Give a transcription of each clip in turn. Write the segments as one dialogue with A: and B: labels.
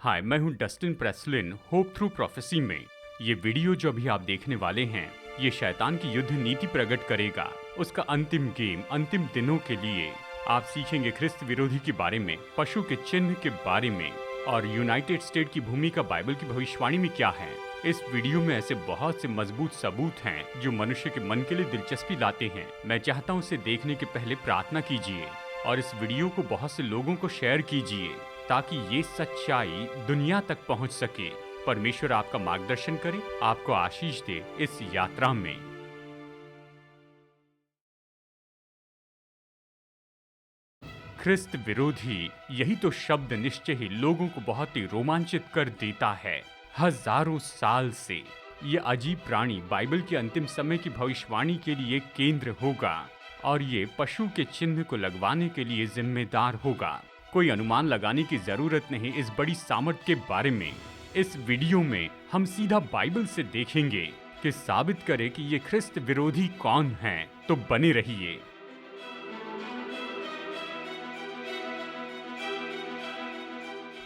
A: हाय, मैं हूं Dustin प्रेस्लिन, hope through prophecy में। ये वीडियो जो अभी आप देखने वाले हैं, ये शैतान की युद्ध नीति प्रकट करेगा, उसका अंतिम गेम, अंतिम दिनों के लिए। आप सीखेंगे ख्रिस्त विरोधी के बारे में, पशु के चिन्ह के बारे में और यूनाइटेड स्टेट की भूमिका बाइबल की भविष्यवाणी में क्या है। इस वीडियो में ऐसे बहुत से मजबूत सबूत हैं जो मनुष्य के मन के लिए दिलचस्पी लाते हैं। मैं चाहता हूँ इसे देखने के पहले प्रार्थना कीजिए और इस वीडियो को बहुत से लोगों को शेयर कीजिए ताकि ये सच्चाई दुनिया तक पहुंच सके। परमेश्वर आपका मार्गदर्शन करे, आपको आशीष दे इस यात्रा में। ख्रिस्त विरोधी, यही तो शब्द निश्चय ही लोगों को बहुत ही रोमांचित कर देता है। हजारों साल से ये अजीब प्राणी बाइबल के अंतिम समय की भविष्यवाणी के लिए केंद्र होगा और ये पशु के चिन्ह को लगवाने के लिए जिम्मेदार होगा। कोई अनुमान लगाने की जरूरत नहीं इस बड़ी सामर्थ के बारे में। इस वीडियो में हम सीधा बाइबल से देखेंगे कि साबित करे कि ये ख्रिस्त विरोधी कौन हैं। तो बने रहिए।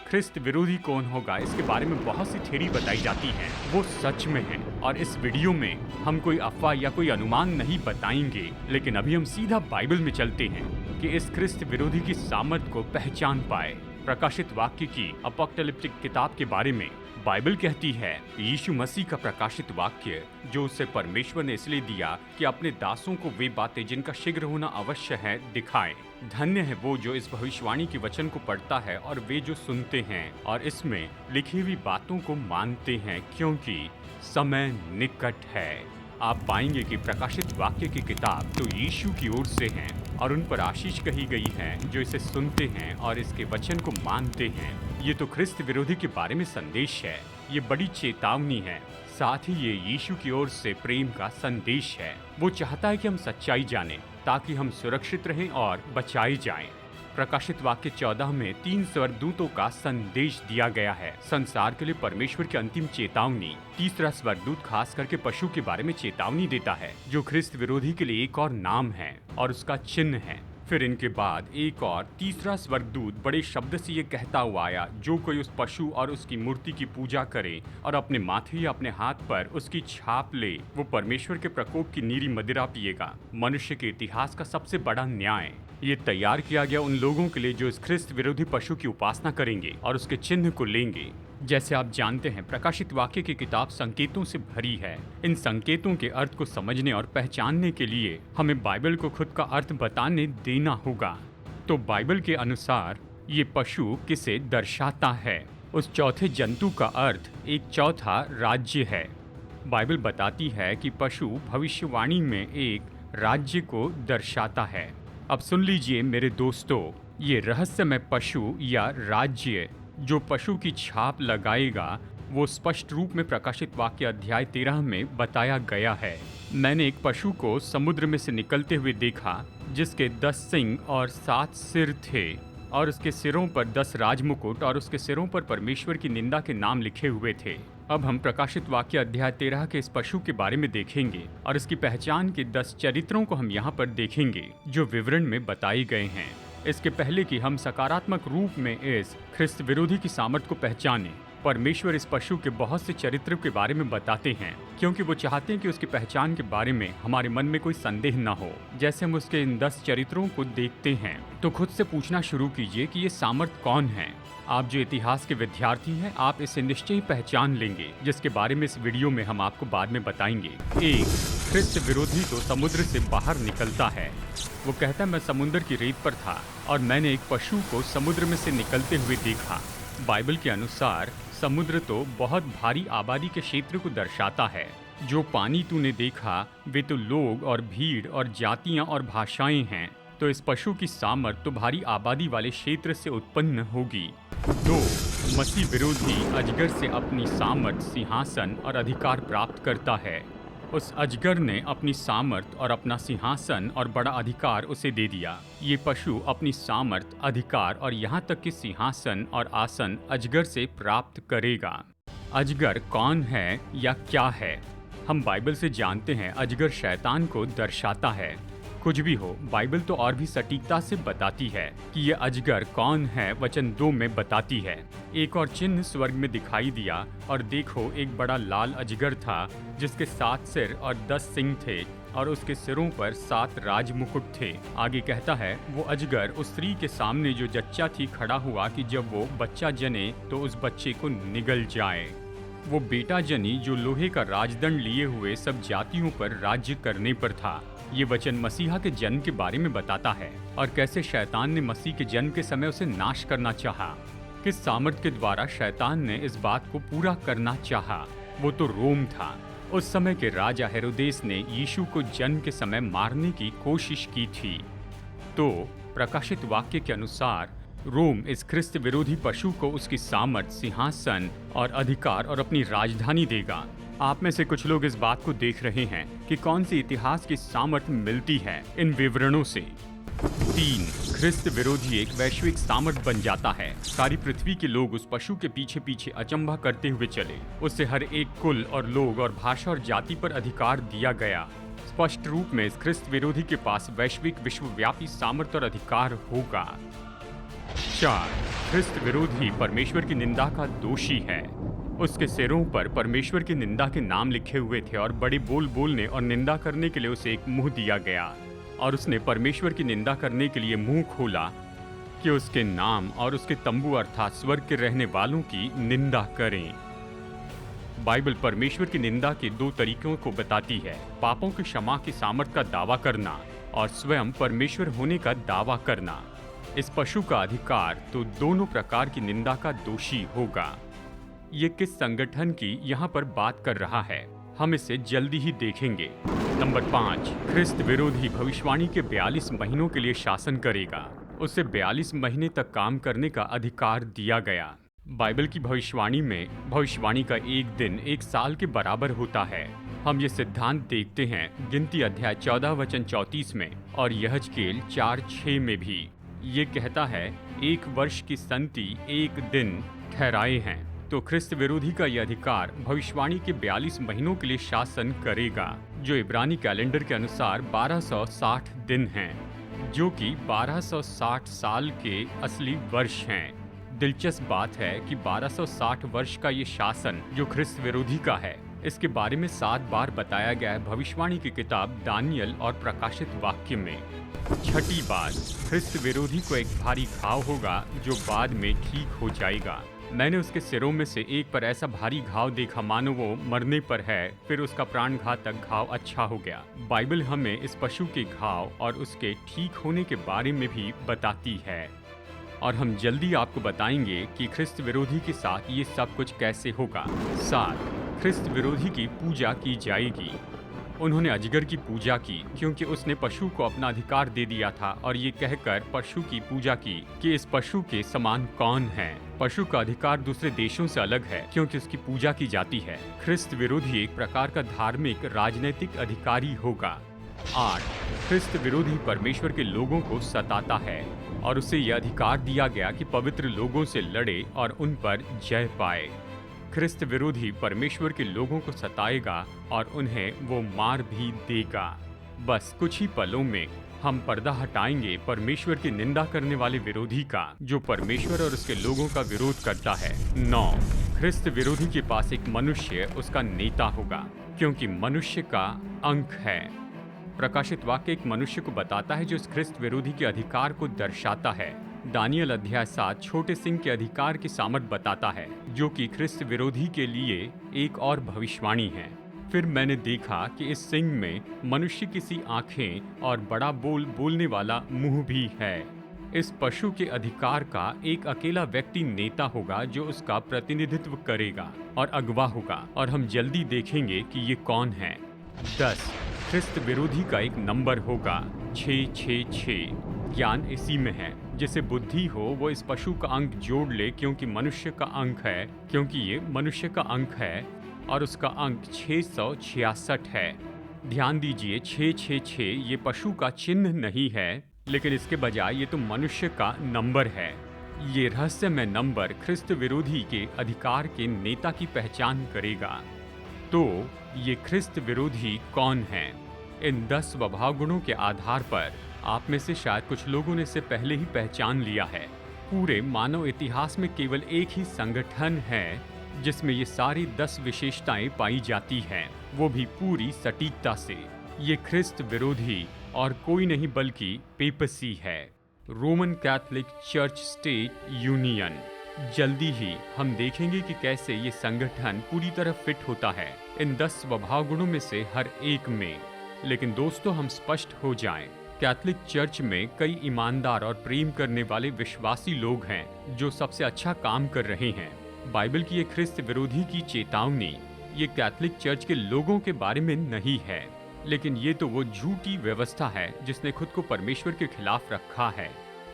A: ख्रिस्त विरोधी कौन होगा, इसके बारे में बहुत सी थ्योरी बताई जाती हैं, वो सच में है। और इस वीडियो में हम कोई अफवाह या कोई अनुमान नहीं बताएंगे, लेकिन अभी हम सीधा बाइबल में चलते हैं कि इस ख्रिस्त विरोधी की सामर्थ को पहचान पाए। प्रकाशित वाक्य की अपोकलिप्टिक किताब के बारे में बाइबल कहती है, यीशु मसीह का प्रकाशित वाक्य जो उसे परमेश्वर ने इसलिए दिया कि अपने दासों को वे बातें जिनका शीघ्र होना अवश्य है दिखाएं। धन्य है वो जो इस भविष्यवाणी के वचन को पढ़ता है और वे जो सुनते हैं और इसमें लिखी हुई बातों को मानते हैं, क्योंकि समय निकट है। आप पाएंगे कि प्रकाशित वाक्य की किताब तो यीशु की ओर से है और उन पर आशीष कही गई है जो इसे सुनते हैं और इसके वचन को मानते हैं। ये तो ख्रिस्त विरोधी के बारे में संदेश है। ये बड़ी चेतावनी है, साथ ही ये यीशु की ओर से प्रेम का संदेश है। वो चाहता है कि हम सच्चाई जानें ताकि हम सुरक्षित रहें और बचाए जाएं। प्रकाशित वाक्य 14 में 3 स्वर्गदूतों का संदेश दिया गया है, संसार के लिए परमेश्वर की अंतिम चेतावनी। तीसरा स्वर्गदूत खास करके पशु के बारे में चेतावनी देता है जो ख्रिस्त विरोधी के लिए एक और नाम है और उसका चिन्ह है। फिर इनके बाद एक और तीसरा स्वर्गदूत बड़े शब्द से ये कहता हुआ आया, जो कोई उस पशु और उसकी मूर्ति की पूजा करे और अपने माथे या अपने हाथ पर उसकी छाप ले, वो परमेश्वर के प्रकोप की नीरी मदिरा पिएगा। मनुष्य के इतिहास का सबसे बड़ा न्याय ये तैयार किया गया उन लोगों के लिए जो इस ख्रिस्त विरोधी पशु की उपासना करेंगे और उसके चिन्ह को लेंगे। जैसे आप जानते हैं, प्रकाशित वाक्य की किताब संकेतों से भरी है। इन संकेतों के अर्थ को समझने और पहचानने के लिए हमें बाइबल को खुद का अर्थ बताने देना होगा। तो बाइबल के अनुसार ये पशु किसे दर्शाता है? उस चौथे जंतु का अर्थ एक चौथा राज्य है। बाइबल बताती है कि पशु भविष्यवाणी में एक राज्य को दर्शाता है। अब सुन लीजिए मेरे दोस्तों, ये रहस्यमय पशु या राज्य जो पशु की छाप लगाएगा वो स्पष्ट रूप में प्रकाशित वाक्य अध्याय 13 में बताया गया है। मैंने एक पशु को समुद्र में से निकलते हुए देखा जिसके 10 सिंग और 7 सिर थे और उसके सिरों पर 10 राजमुकुट और उसके सिरों पर परमेश्वर की निंदा के नाम लिखे हुए थे। अब हम प्रकाशित वाक्य अध्याय 13 के इस पशु के बारे में देखेंगे और इसकी पहचान के 10 चरित्रों को हम यहाँ पर देखेंगे जो विवरण में बताए गए हैं। इसके पहले कि हम सकारात्मक रूप में इस ख्रिस्त विरोधी की सामर्थ को पहचानें, परमेश्वर इस पशु के बहुत से चरित्रों के बारे में बताते हैं, क्योंकि वो चाहते हैं कि उसकी पहचान के बारे में हमारे मन में कोई संदेह न हो। जैसे हम उसके इन 10 चरित्रों को देखते हैं तो खुद से पूछना शुरू कीजिए कि ये सामर्थ कौन है। आप जो इतिहास के विद्यार्थी हैं, आप इसे निश्चय ही पहचान लेंगे, जिसके बारे में इस वीडियो में हम आपको बाद में बताएंगे। एक, ख्रिस्त विरोधी तो समुद्र से बाहर निकलता है। वो कहता है, मैं समुद्र की रेत पर था और मैंने एक पशु को समुद्र में से निकलते हुए देखा। बाइबल के अनुसार समुद्र तो बहुत भारी आबादी के क्षेत्र को दर्शाता है। जो पानी तूने देखा वे तो लोग और भीड़ और जातियां और भाषाएं हैं। तो इस पशु की सामर्थ तो भारी आबादी वाले क्षेत्र से उत्पन्न होगी। 2, मसीह विरोधी अजगर से अपनी सामर्थ, सिंहासन और अधिकार प्राप्त करता है। उस अजगर ने अपनी सामर्थ और अपना सिंहासन और बड़ा अधिकार उसे दे दिया। ये पशु अपनी सामर्थ, अधिकार और यहाँ तक कि सिंहासन और आसन अजगर से प्राप्त करेगा। अजगर कौन है या क्या है? हम बाइबल से जानते हैं अजगर शैतान को दर्शाता है। कुछ भी हो, बाइबल तो और भी सटीकता से बताती है कि ये अजगर कौन है। वचन 2 में बताती है, एक और चिन्ह स्वर्ग में दिखाई दिया और देखो एक बड़ा लाल अजगर था जिसके 7 सिर और 10 सिंग थे और उसके सिरों पर 7 राज मुकुट थे। आगे कहता है, वो अजगर उस स्त्री के सामने जो जच्चा थी खड़ा हुआ कि जब वो बच्चा जने तो उस बच्चे को निगल जाए। वो बेटा जनी जो लोहे का राजदंड लिए हुए सब जातियों पर राज्य करने पर था। ये वचन मसीहा के जन्म के बारे में बताता है और कैसे शैतान ने मसीह के जन्म के समय उसे नाश करना चाहा। किस सामर्थ के द्वारा शैतान ने इस बात को पूरा करना चाहा? वो तो रोम था। उस समय के राजा हेरोदेस ने यीशु को जन्म के समय मारने की कोशिश की थी। तो प्रकाशित वाक्य के अनुसार रोम इस ख्रिस्त विरोधी पशु को उसकी सामर्थ, सिंहासन और अधिकार और अपनी राजधानी देगा। आप में से कुछ लोग इस बात को देख रहे हैं कि कौन सी इतिहास की सामर्थ्य मिलती है इन विवरणों से। 3. ख्रिस्त विरोधी एक वैश्विक सामर्थ बन जाता है। सारी पृथ्वी के लोग उस पशु के पीछे पीछे अचंभा करते हुए चले। उससे हर एक कुल और लोग और भाषा और जाति पर अधिकार दिया गया। स्पष्ट रूप में इस ख्रिस्त विरोधी के पास वैश्विक विश्वव्यापी सामर्थ और अधिकार होगा। 4. ख्रिस्त विरोधी परमेश्वर की निंदा का दोषी है। उसके सिरों पर परमेश्वर की निंदा के नाम लिखे हुए थे और बड़े बोल बोलने और निंदा करने के लिए उसे एक मुंह दिया गया और उसने परमेश्वर की निंदा करने के लिए मुंह खोला कि उसके नाम और उसके तंबू अर्थात स्वर्ग के रहने वालों की निंदा करें। बाइबल परमेश्वर की निंदा के 2 तरीकों को बताती है, पापों की क्षमा की सामर्थ का दावा करना और स्वयं परमेश्वर होने का दावा करना। इस पशु का अधिकार तो दोनों प्रकार की निंदा का दोषी होगा। ये किस संगठन की यहाँ पर बात कर रहा है, हम इसे जल्दी ही देखेंगे। नंबर 5. ख्रिस्त विरोधी भविष्यवाणी के 42 महीनों के लिए शासन करेगा। उसे 42 महीने तक काम करने का अधिकार दिया गया। बाइबल की भविष्यवाणी में भविष्यवाणी का एक दिन 1 साल के बराबर होता है। हम ये सिद्धांत देखते हैं गिनती अध्याय 14 वचन 34 में और यहजकेल 4:6 में भी। ये कहता है, 1 वर्ष की संति 1 दिन ठहराए हैं। तो ख्रिस्त विरोधी का यह अधिकार भविष्यवाणी के 42 महीनों के लिए शासन करेगा, जो इब्रानी कैलेंडर के अनुसार 1260 दिन हैं, जो कि 1260 साल के असली वर्ष हैं। दिलचस्प बात है कि 1260 वर्ष का ये शासन जो ख्रिस्त विरोधी का है, इसके बारे में 7 बार बताया गया है भविष्यवाणी की किताब दानियल और प्रकाशित वाक्य में। 6ठी बात, ख्रिस्त विरोधी को एक भारी घाव होगा जो बाद में ठीक हो जाएगा। मैंने उसके सिरों में से एक पर ऐसा भारी घाव देखा मानो वो मरने पर है, फिर उसका प्राण घातक घाव अच्छा हो गया। बाइबल हमें इस पशु के घाव और उसके ठीक होने के बारे में भी बताती है और हम जल्दी आपको बताएंगे कि ख्रिस्त विरोधी के साथ ये सब कुछ कैसे होगा। 7. ख्रिस्त विरोधी की पूजा की जाएगी। उन्होंने अजगर की पूजा की क्योंकि उसने पशु को अपना अधिकार दे दिया था और ये कहकर पशु की पूजा की कि इस पशु के समान कौन है। पशु का अधिकार दूसरे देशों से अलग है क्योंकि उसकी पूजा की जाती है। ख्रिस्त विरोधी एक प्रकार का धार्मिक राजनीतिक अधिकारी होगा। 8. ख्रिस्त विरोधी परमेश्वर के लोगों को सताता है और उसे यह अधिकार दिया गया कि पवित्र लोगों से लड़े और उन पर जय पाए। ख्रिस्त विरोधी परमेश्वर के लोगों को सताएगा और उन्हें वो मार भी देगा। बस कुछ ही पलों में हम पर्दा हटाएंगे परमेश्वर की निंदा करने वाले विरोधी का, जो परमेश्वर और उसके लोगों का विरोध करता है। 9. ख्रिस्त विरोधी के पास एक मनुष्य उसका नेता होगा क्योंकि मनुष्य का अंक है। प्रकाशित वाक्य एक मनुष्य को बताता है जो इस ख्रिस्त विरोधी के अधिकार को दर्शाता है। दानियल अध्याय 7 छोटे सिंह के अधिकार की सामर्थ बताता है, जो कि ख्रिस्त विरोधी के लिए एक और भविष्यवाणी है। फिर मैंने देखा कि इस सिंह में मनुष्य की सी आंखें और बड़ा बोलने वाला मुंह भी है। इस पशु के अधिकार का एक अकेला व्यक्ति नेता होगा जो उसका प्रतिनिधित्व करेगा और अगवा होगा, और हम जल्दी देखेंगे कि ये कौन है। 10. ख्रिस्त विरोधी का एक नंबर होगा 666। ज्ञान इसी में है। जिसे बुद्धि हो वो इस पशु का अंक जोड़ ले क्योंकि मनुष्य का अंक है, क्योंकि ये मनुष्य का अंक है और उसका अंक 666 है। ध्यान दीजिए 666 ये पशु का चिन्ह नहीं है, लेकिन इसके बजाय ये तो मनुष्य का नंबर है। ये रहस्यमय नंबर ख्रिस्त विरोधी के अधिकार के नेता की पहचान करेगा। तो ये ख्रिस्त विरोधी कौन है? इन 10 स्वभाव गुणों के आधार पर आप में से शायद कुछ लोगों ने इसे पहले ही पहचान लिया है। पूरे मानव इतिहास में केवल एक ही संगठन है जिसमें ये सारी 10 विशेषताएं पाई जाती हैं, वो भी पूरी सटीकता से। ये ख्रिस्त विरोधी और कोई नहीं बल्कि पेपसी है, Roman Catholic church state union. जल्दी ही हम देखेंगे कि कैसे ये संगठन पूरी तरह फिट होता है इन 10 स्वभाव गुणों में से हर एक में। लेकिन दोस्तों, हम स्पष्ट हो जाएं, कैथोलिक चर्च में कई ईमानदार और प्रेम करने वाले विश्वासी लोग हैं जो सबसे अच्छा काम कर रहे हैं। बाइबल की ये ख्रिस्त विरोधी की चेतावनी ये कैथोलिक चर्च के लोगों के बारे में नहीं है, लेकिन ये तो वो झूठी व्यवस्था है जिसने खुद को परमेश्वर के खिलाफ रखा है।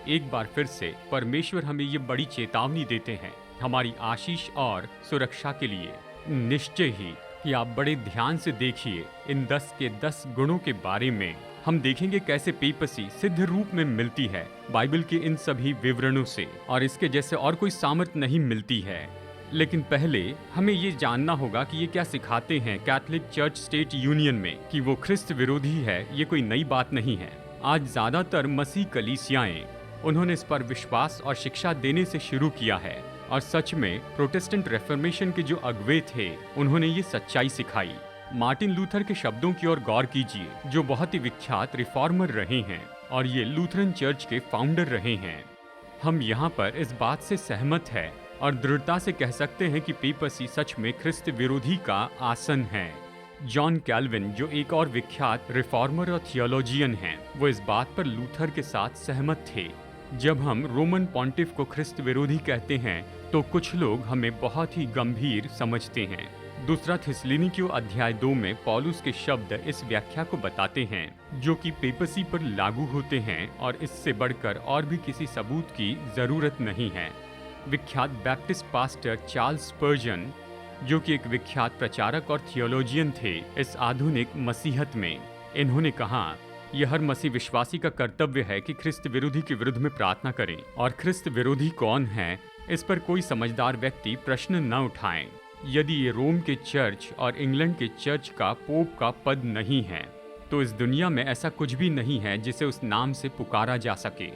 A: एक बार फिर से परमेश्वर हमें ये बड़ी चेतावनी देते हैं हमारी आशीष और सुरक्षा के लिए। निश्चय ही कि आप बड़े ध्यान से देखिए इन 10 के 10 गुणों के बारे में। हम देखेंगे कैसे पेपसी सिद्ध रूप में मिलती है बाइबल के इन सभी विवरणों से, और इसके जैसे और कोई सामर्थ्य नहीं मिलती है। लेकिन पहले हमें ये जानना होगा कि ये क्या सिखाते हैं कैथोलिक चर्च स्टेट यूनियन में कि वो ख्रिस्त विरोधी है। ये कोई नई बात नहीं है। आज ज्यादातर मसीह कलीसियाएं उन्होंने इस पर विश्वास और शिक्षा देने से शुरू किया है, और सच में प्रोटेस्टेंट रेफॉर्मेशन के जो अगुवे थे उन्होंने ये सच्चाई सिखाई। मार्टिन लूथर के शब्दों की ओर गौर कीजिए, जो बहुत ही विख्यात रिफॉर्मर रहे हैं और ये लूथरन चर्च के फाउंडर रहे हैं। हम यहाँ पर इस बात से सहमत है और दृढ़ता से कह सकते हैं कि पेपसी सच में ख्रिस्त विरोधी का आसन है। जॉन कैल्विन, जो एक और विख्यात रिफॉर्मर और थियोलॉजियन हैं, वो इस बात पर लूथर के साथ सहमत थे। जब हम रोमन पॉन्टिफ को ख्रिस्त विरोधी कहते हैं तो कुछ लोग हमें बहुत ही गंभीर समझते हैं। दूसरा थिस्सलुनीकियों अध्याय 2 में पौलुस के शब्द इस व्याख्या को बताते हैं जो कि पेपसी पर लागू होते हैं, और इससे बढ़कर और भी किसी सबूत की जरूरत नहीं है। विख्यात बैप्टिस्ट पास्टर चार्ल्स स्पर्जन, जो कि एक विख्यात प्रचारक और थियोलॉजियन थे इस आधुनिक मसीहत में, इन्होंने कहा, यह हर मसीह विश्वासी का कर्तव्य है कि ख्रिस्त विरोधी के विरुद्ध में प्रार्थना करें। और ख्रिस्त विरोधी कौन है, इस पर कोई समझदार व्यक्ति प्रश्न न उठाएं। यदि ये रोम के चर्च और इंग्लैंड के चर्च का पोप का पद नहीं है, तो इस दुनिया में ऐसा कुछ भी नहीं है जिसे उस नाम से पुकारा जा सके।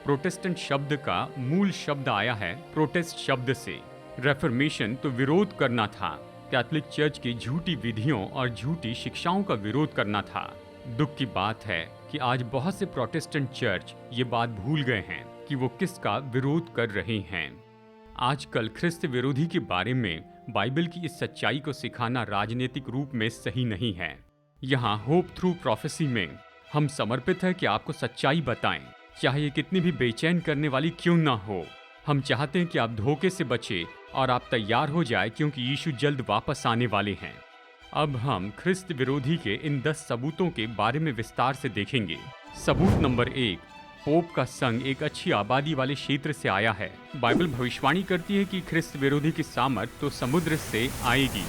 A: प्रोटेस्टेंट शब्द का मूल शब्द आया है प्रोटेस्ट शब्द से। रेफॉर्मेशन तो विरोध करना था, कैथोलिक चर्च की झूठी विधियों और झूठी शिक्षाओं का विरोध करना था। दुख की बात है कि आज बहुत से प्रोटेस्टेंट चर्च ये बात भूल गए हैं कि वो किसका विरोध कर रहे हैं। आजकल ख्रिस्त विरोधी के बारे में बाइबल की इस सच्चाई को सिखाना राजनीतिक रूप में सही नहीं है। यहाँ होप थ्रू प्रोफेसी में हम समर्पित हैं कि आपको सच्चाई बताएं, चाहे ये कितनी भी बेचैन करने वाली क्यों ना हो। हम चाहते हैं कि आप धोखे से बचे और आप तैयार हो जाए, क्योंकि यीशु जल्द वापस आने वाले हैं। अब हम ख्रिस्त विरोधी के इन 10 सबूतों के बारे में विस्तार से देखेंगे। सबूत नंबर 1, पोप का संघ एक अच्छी आबादी वाले क्षेत्र से आया है। बाइबल भविष्यवाणी करती है कि ख्रिस्त विरोधी की सामर्थ तो समुद्र से आएगी।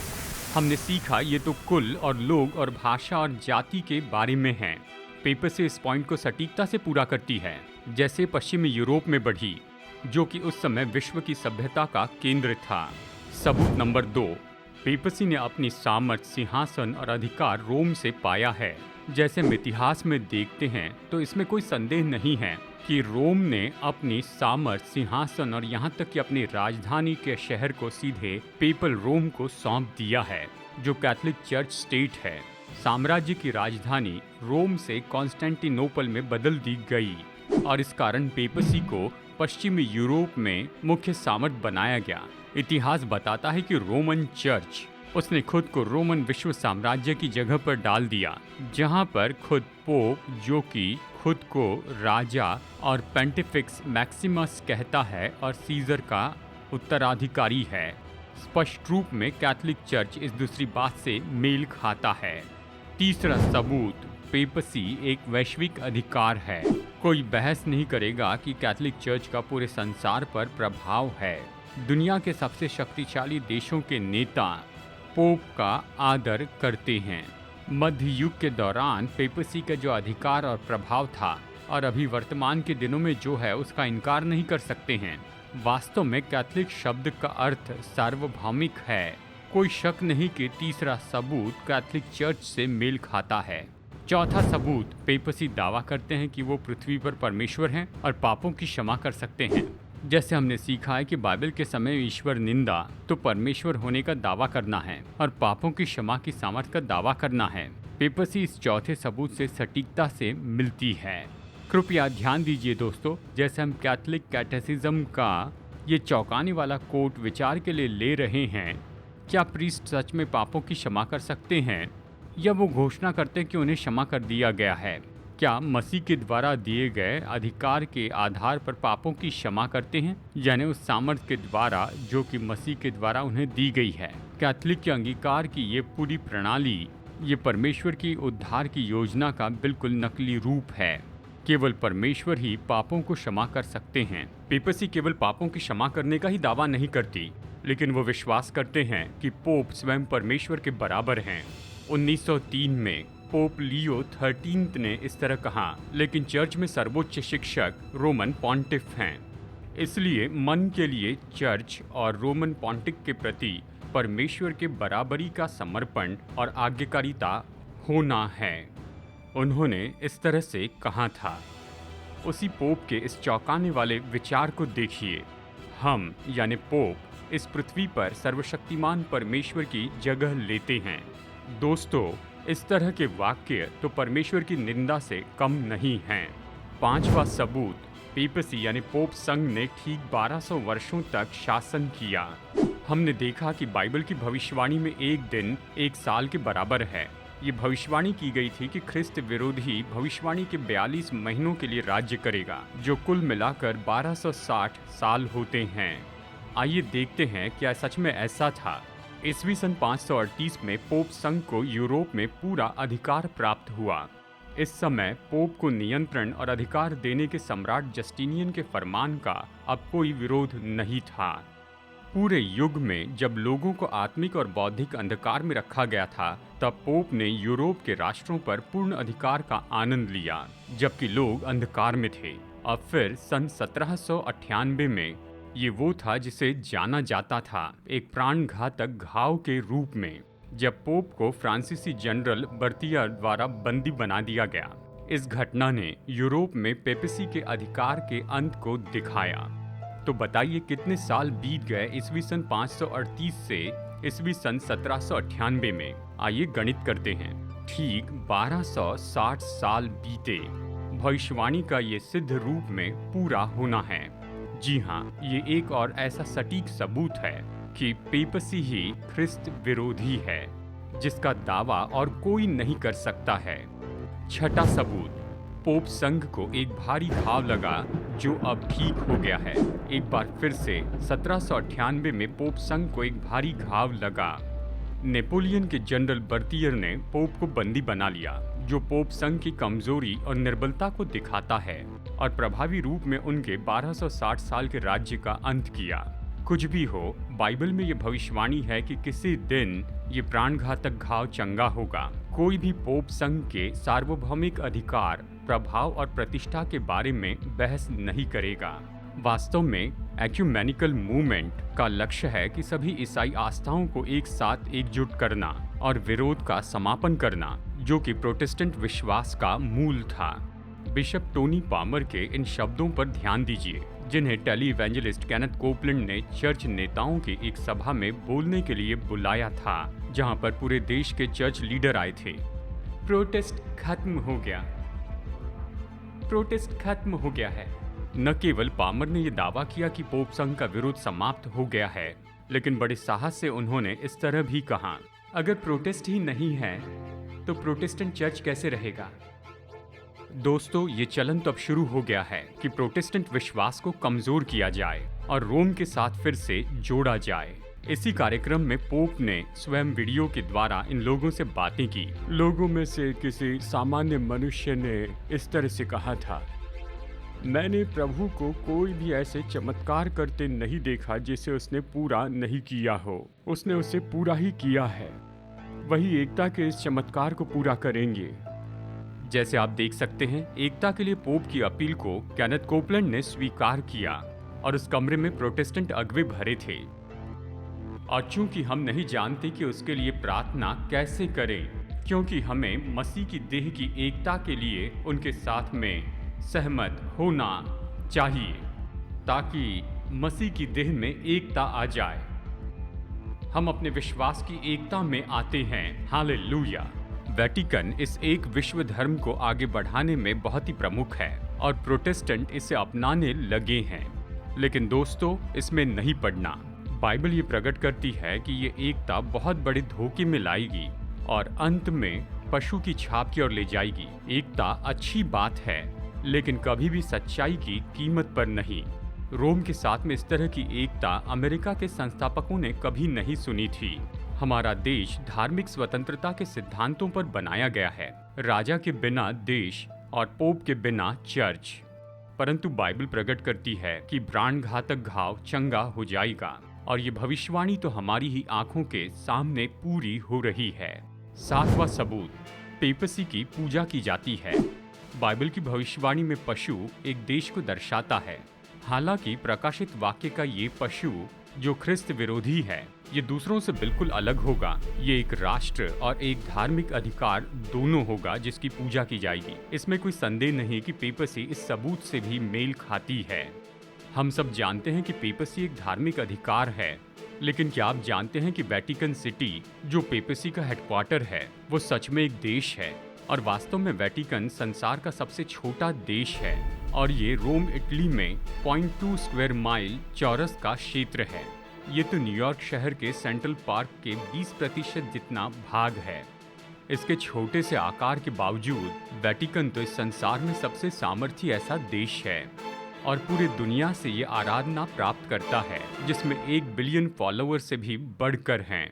A: हमने सीखा ये तो कुल और लोग और भाषा और जाति के बारे में है। पेपसी इस पॉइंट को सटीकता से पूरा करती है, जैसे पश्चिमी यूरोप में बढ़ी, जो कि उस समय विश्व की सभ्यता का केंद्र था। सबूत नंबर 2, पेपसी ने अपनी सामर्थ, सिंहासन और अधिकार रोम से पाया है। जैसे हम इतिहास में देखते हैं तो इसमें कोई संदेह नहीं है कि रोम ने अपनी सामर्थ, सिंहासन और यहाँ तक कि अपनी राजधानी के शहर को सीधे पेपल रोम को सौंप दिया है, जो कैथोलिक चर्च स्टेट है। साम्राज्य की राजधानी रोम से कॉन्स्टेंटिनोपल में बदल दी गई, और इस कारण पेपसी को पश्चिमी यूरोप में मुख्य सामर्थ बनाया गया। इतिहास बताता है कि रोमन चर्च उसने खुद को रोमन विश्व साम्राज्य की जगह पर डाल दिया, जहां पर खुद पोप, जो कि खुद को राजा और पेंटिफिक्स मैक्सिमस कहता है और सीजर का उत्तराधिकारी है। स्पष्ट रूप में कैथोलिक चर्च इस दूसरी बात से मेल खाता है। तीसरा सबूत, पेपसी एक वैश्विक अधिकार है। कोई बहस नहीं करेगा कि कैथोलिक चर्च का पूरे संसार पर प्रभाव है। दुनिया के सबसे शक्तिशाली देशों के नेता पोप का आदर करते हैं। मध्य युग के दौरान पेपसी का जो अधिकार और प्रभाव था, और अभी वर्तमान के दिनों में जो है, उसका इनकार नहीं कर सकते हैं। वास्तव में कैथोलिक शब्द का अर्थ सार्वभौमिक है। कोई शक नहीं कि तीसरा सबूत कैथोलिक चर्च से मेल खाता है। चौथा सबूत, पेपसी दावा करते हैं कि वो पृथ्वी पर परमेश्वर हैं और पापों की क्षमा कर सकते हैं। जैसे हमने सीखा है कि बाइबल के समय ईश्वर निंदा तो परमेश्वर होने का दावा करना है और पापों की क्षमा की सामर्थ्य का दावा करना है। पेपसी इस चौथे सबूत से सटीकता से मिलती है। कृपया ध्यान दीजिए दोस्तों, जैसे हम कैथोलिक कैटेसिज्म का ये चौंकाने वाला कोट विचार के लिए ले रहे हैं, क्या प्रीस्ट सच में पापों की क्षमा कर सकते हैं, या वो घोषणा करते हैं कि उन्हें क्षमा कर दिया गया है? क्या मसीह के द्वारा दिए गए अधिकार के आधार पर पापों की क्षमा करते हैं, यानी उस सामर्थ्य के द्वारा जो कि मसीह के द्वारा उन्हें दी गई है? कैथोलिक के अंगीकार की ये पूरी प्रणाली ये परमेश्वर की उद्धार की योजना का बिल्कुल नकली रूप है। केवल परमेश्वर ही पापों को क्षमा कर सकते हैं। पेपसी केवल पापों की क्षमा करने का ही दावा नहीं करती, लेकिन वो विश्वास करते हैं कि पोप स्वयं परमेश्वर के बराबर हैं। 1903 में पोप लियो 13 ने इस तरह कहा, लेकिन चर्च में सर्वोच्च शिक्षक रोमन पॉन्टिफ हैं, इसलिए मन के लिए चर्च और रोमन पॉन्टिफ के प्रति परमेश्वर के बराबरी का समर्पण और आज्ञाकारिता होना है। उन्होंने इस तरह से कहा था। उसी पोप के इस चौंकाने वाले विचार को देखिए। हम यानी पोप इस पृथ्वी पर सर्वशक्तिमान परमेश्वर की जगह लेते हैं। दोस्तों, इस तरह के वाक्य तो परमेश्वर की निंदा से कम नहीं हैं। पांचवा सबूत, पेपसी यानी पोप संघ ने ठीक 1200 वर्षों तक शासन किया। हमने देखा कि बाइबल की भविष्यवाणी में एक दिन एक साल के बराबर है। ये भविष्यवाणी की गई थी कि ख्रिस्त विरोधी भविष्यवाणी के 42 महीनों के लिए राज्य करेगा, जो कुल मिलाकर 1260 साल होते हैं। आइए देखते हैं क्या सच में ऐसा था। ईस्वी सन 538 में पोप संघ को यूरोप में पूरा अधिकार प्राप्त हुआ। इस समय पोप को नियंत्रण और अधिकार देने के सम्राट जस्टिनियन के फरमान का अब कोई विरोध नहीं था। पूरे युग में जब लोगों को आत्मिक और बौद्धिक अंधकार में रखा गया था, तब पोप ने यूरोप के राष्ट्रों पर पूर्ण अधिकार का आनंद लिया, जबकि लोग अंधकार में थे। और फिर सन 1798 में ये वो था जिसे जाना जाता था एक प्राणघातक घाव के रूप में, जब पोप को फ्रांसीसी जनरल बर्तियर द्वारा बंदी बना दिया गया। इस घटना ने यूरोप में पेपसी के अधिकार के अंत को दिखाया। तो बताइए कितने साल बीत गए ईस्वी सन 538 से ईस्वी सन 1798 में? आइए गणित करते हैं। ठीक 1260 साल बीते। भविष्यवाणी का ये सिद्ध रूप में पूरा होना है। जी हाँ, ये एक और ऐसा सटीक सबूत है कि पेपसी ही ख्रिस्त विरोधी है, जिसका दावा और कोई नहीं कर सकता है। छठा सबूत, पोप संघ को एक भारी घाव लगा जो अब ठीक हो गया है। एक बार फिर से 1798 में पोप संघ को एक भारी घाव लगा। नेपोलियन के जनरल बर्तियर ने पोप को बंदी बना लिया, जो पोप संघ की कमजोरी और निर्बलता को दिखाता है, और प्रभावी रूप में उनके 1260 साल के राज्य का अंत किया। कुछ भी हो, बाइबल में ये भविष्यवाणी है कि किसी दिन ये प्राणघातक घाव चंगा होगा। कोई भी पोप संघ के सार्वभौमिक अधिकार, प्रभाव और प्रतिष्ठा के बारे में बहस नहीं करेगा। वास्तव में एक्यूमेनिकल मूवमेंट का लक्ष्य है कि सभी ईसाई आस्थाओं को एक साथ एकजुट करना और विरोध का समापन करना, जो कि प्रोटेस्टेंट विश्वास का मूल था। बिशप टोनी पामर के इन शब्दों पर ध्यान दीजिए, जिन्हें टेली इवेंजलिस्ट केनेथ कोपलैंड ने चर्च नेताओं की एक सभा में बोलने के लिए बुलाया था, जहां पर पूरे देश के चर्च लीडर आए थे। प्रोटेस्ट खत्म हो गया, प्रोटेस्ट खत्म हो गया है। न केवल पामर ने यह दावा किया कि पोप संघ का विरोध समाप्त हो गया है, लेकिन बड़े साहस से उन्होंने इस तरह भी कहा, अगर प्रोटेस्ट ही नहीं है तो प्रोटेस्टेंट चर्च कैसे रहेगा? दोस्तों, ये चलन तो अब शुरू हो गया है कि प्रोटेस्टेंट विश्वास को कमजोर किया जाए और रोम के साथ फिर से जोड़ा जाए। इसी कार्यक्रम में पोप ने स्वयं वीडियो के द्वारा इन लोगों से बातें की। लोगों में से किसी सामान्य मनुष्य ने इस तरह से कहा था, मैंने प्रभु को कोई भी ऐसे चमत्कार करते नहीं देखा जिसे उसने पूरा नहीं किया हो। उसने उसे पूरा ही किया है। वही एकता के इस चमत्कार को पूरा करेंगे। जैसे आप देख सकते हैं, एकता के लिए पोप की अपील को केनेथ कोपलैंड ने स्वीकार किया और उस कमरे में प्रोटेस्टेंट अगुवे भरे थे। और चूंकि हम नहीं जानते कि उसके लिए प्रार्थना कैसे करें, क्योंकि हमें मसीह की देह की एकता के लिए उनके साथ में सहमत होना चाहिए, ताकि मसीह की देह में एकता आ जाए। हम अपने विश्वास की एकता में आते हैं। हालेलुया। वेटिकन इस एक विश्व धर्म को आगे बढ़ाने में बहुत ही प्रमुख है और प्रोटेस्टेंट इसे अपनाने लगे हैं। लेकिन दोस्तों, इसमें नहीं पड़ना। बाइबल ये प्रकट करती है कि ये एकता बहुत बड़े धोखे में लाएगी और अंत में पशु की छाप की ओर ले जाएगी। एकता अच्छी बात है, लेकिन कभी भी सच्चाई की कीमत पर नहीं। रोम के साथ में इस तरह की एकता अमेरिका के संस्थापकों ने कभी नहीं सुनी थी। हमारा देश धार्मिक स्वतंत्रता के सिद्धांतों पर बनाया गया है, राजा के बिना देश और पोप के बिना चर्च। परंतु बाइबल प्रकट करती है कि प्राण घातक घाव चंगा हो जाएगा, और ये भविष्यवाणी तो हमारी ही आंखों के सामने पूरी हो रही है। 7वां सबूत, पेपसी की पूजा की जाती है। बाइबल की भविष्यवाणी में पशु एक देश को दर्शाता है। हालांकि प्रकाशित वाक्य का ये पशु जो ख्रिस्त विरोधी है, ये दूसरों से बिल्कुल अलग होगा। ये एक राष्ट्र और एक धार्मिक अधिकार दोनों होगा जिसकी पूजा की जाएगी। इसमें कोई संदेह नहीं कि पेपसी इस सबूत से भी मेल खाती है। हम सब जानते हैं कि पेपसी एक धार्मिक अधिकार है, लेकिन क्या आप जानते हैं कि वेटिकन सिटी, जो पेपसी का हेडक्वार्टर है, वो सच में एक देश है? और वास्तव में वेटिकन संसार का सबसे छोटा देश है और ये रोम इटली में 0.2 स्क्वायर माइल चौरस का क्षेत्र है। ये तो न्यूयॉर्क शहर के सेंट्रल पार्क के 20% जितना भाग है। इसके छोटे से आकार के बावजूद वेटिकन तो इस संसार में सबसे सामर्थी ऐसा देश है और पूरी दुनिया से ये आराधना प्राप्त करता है, जिसमें 1 बिलियन फॉलोअर से भी बढ़कर हैं।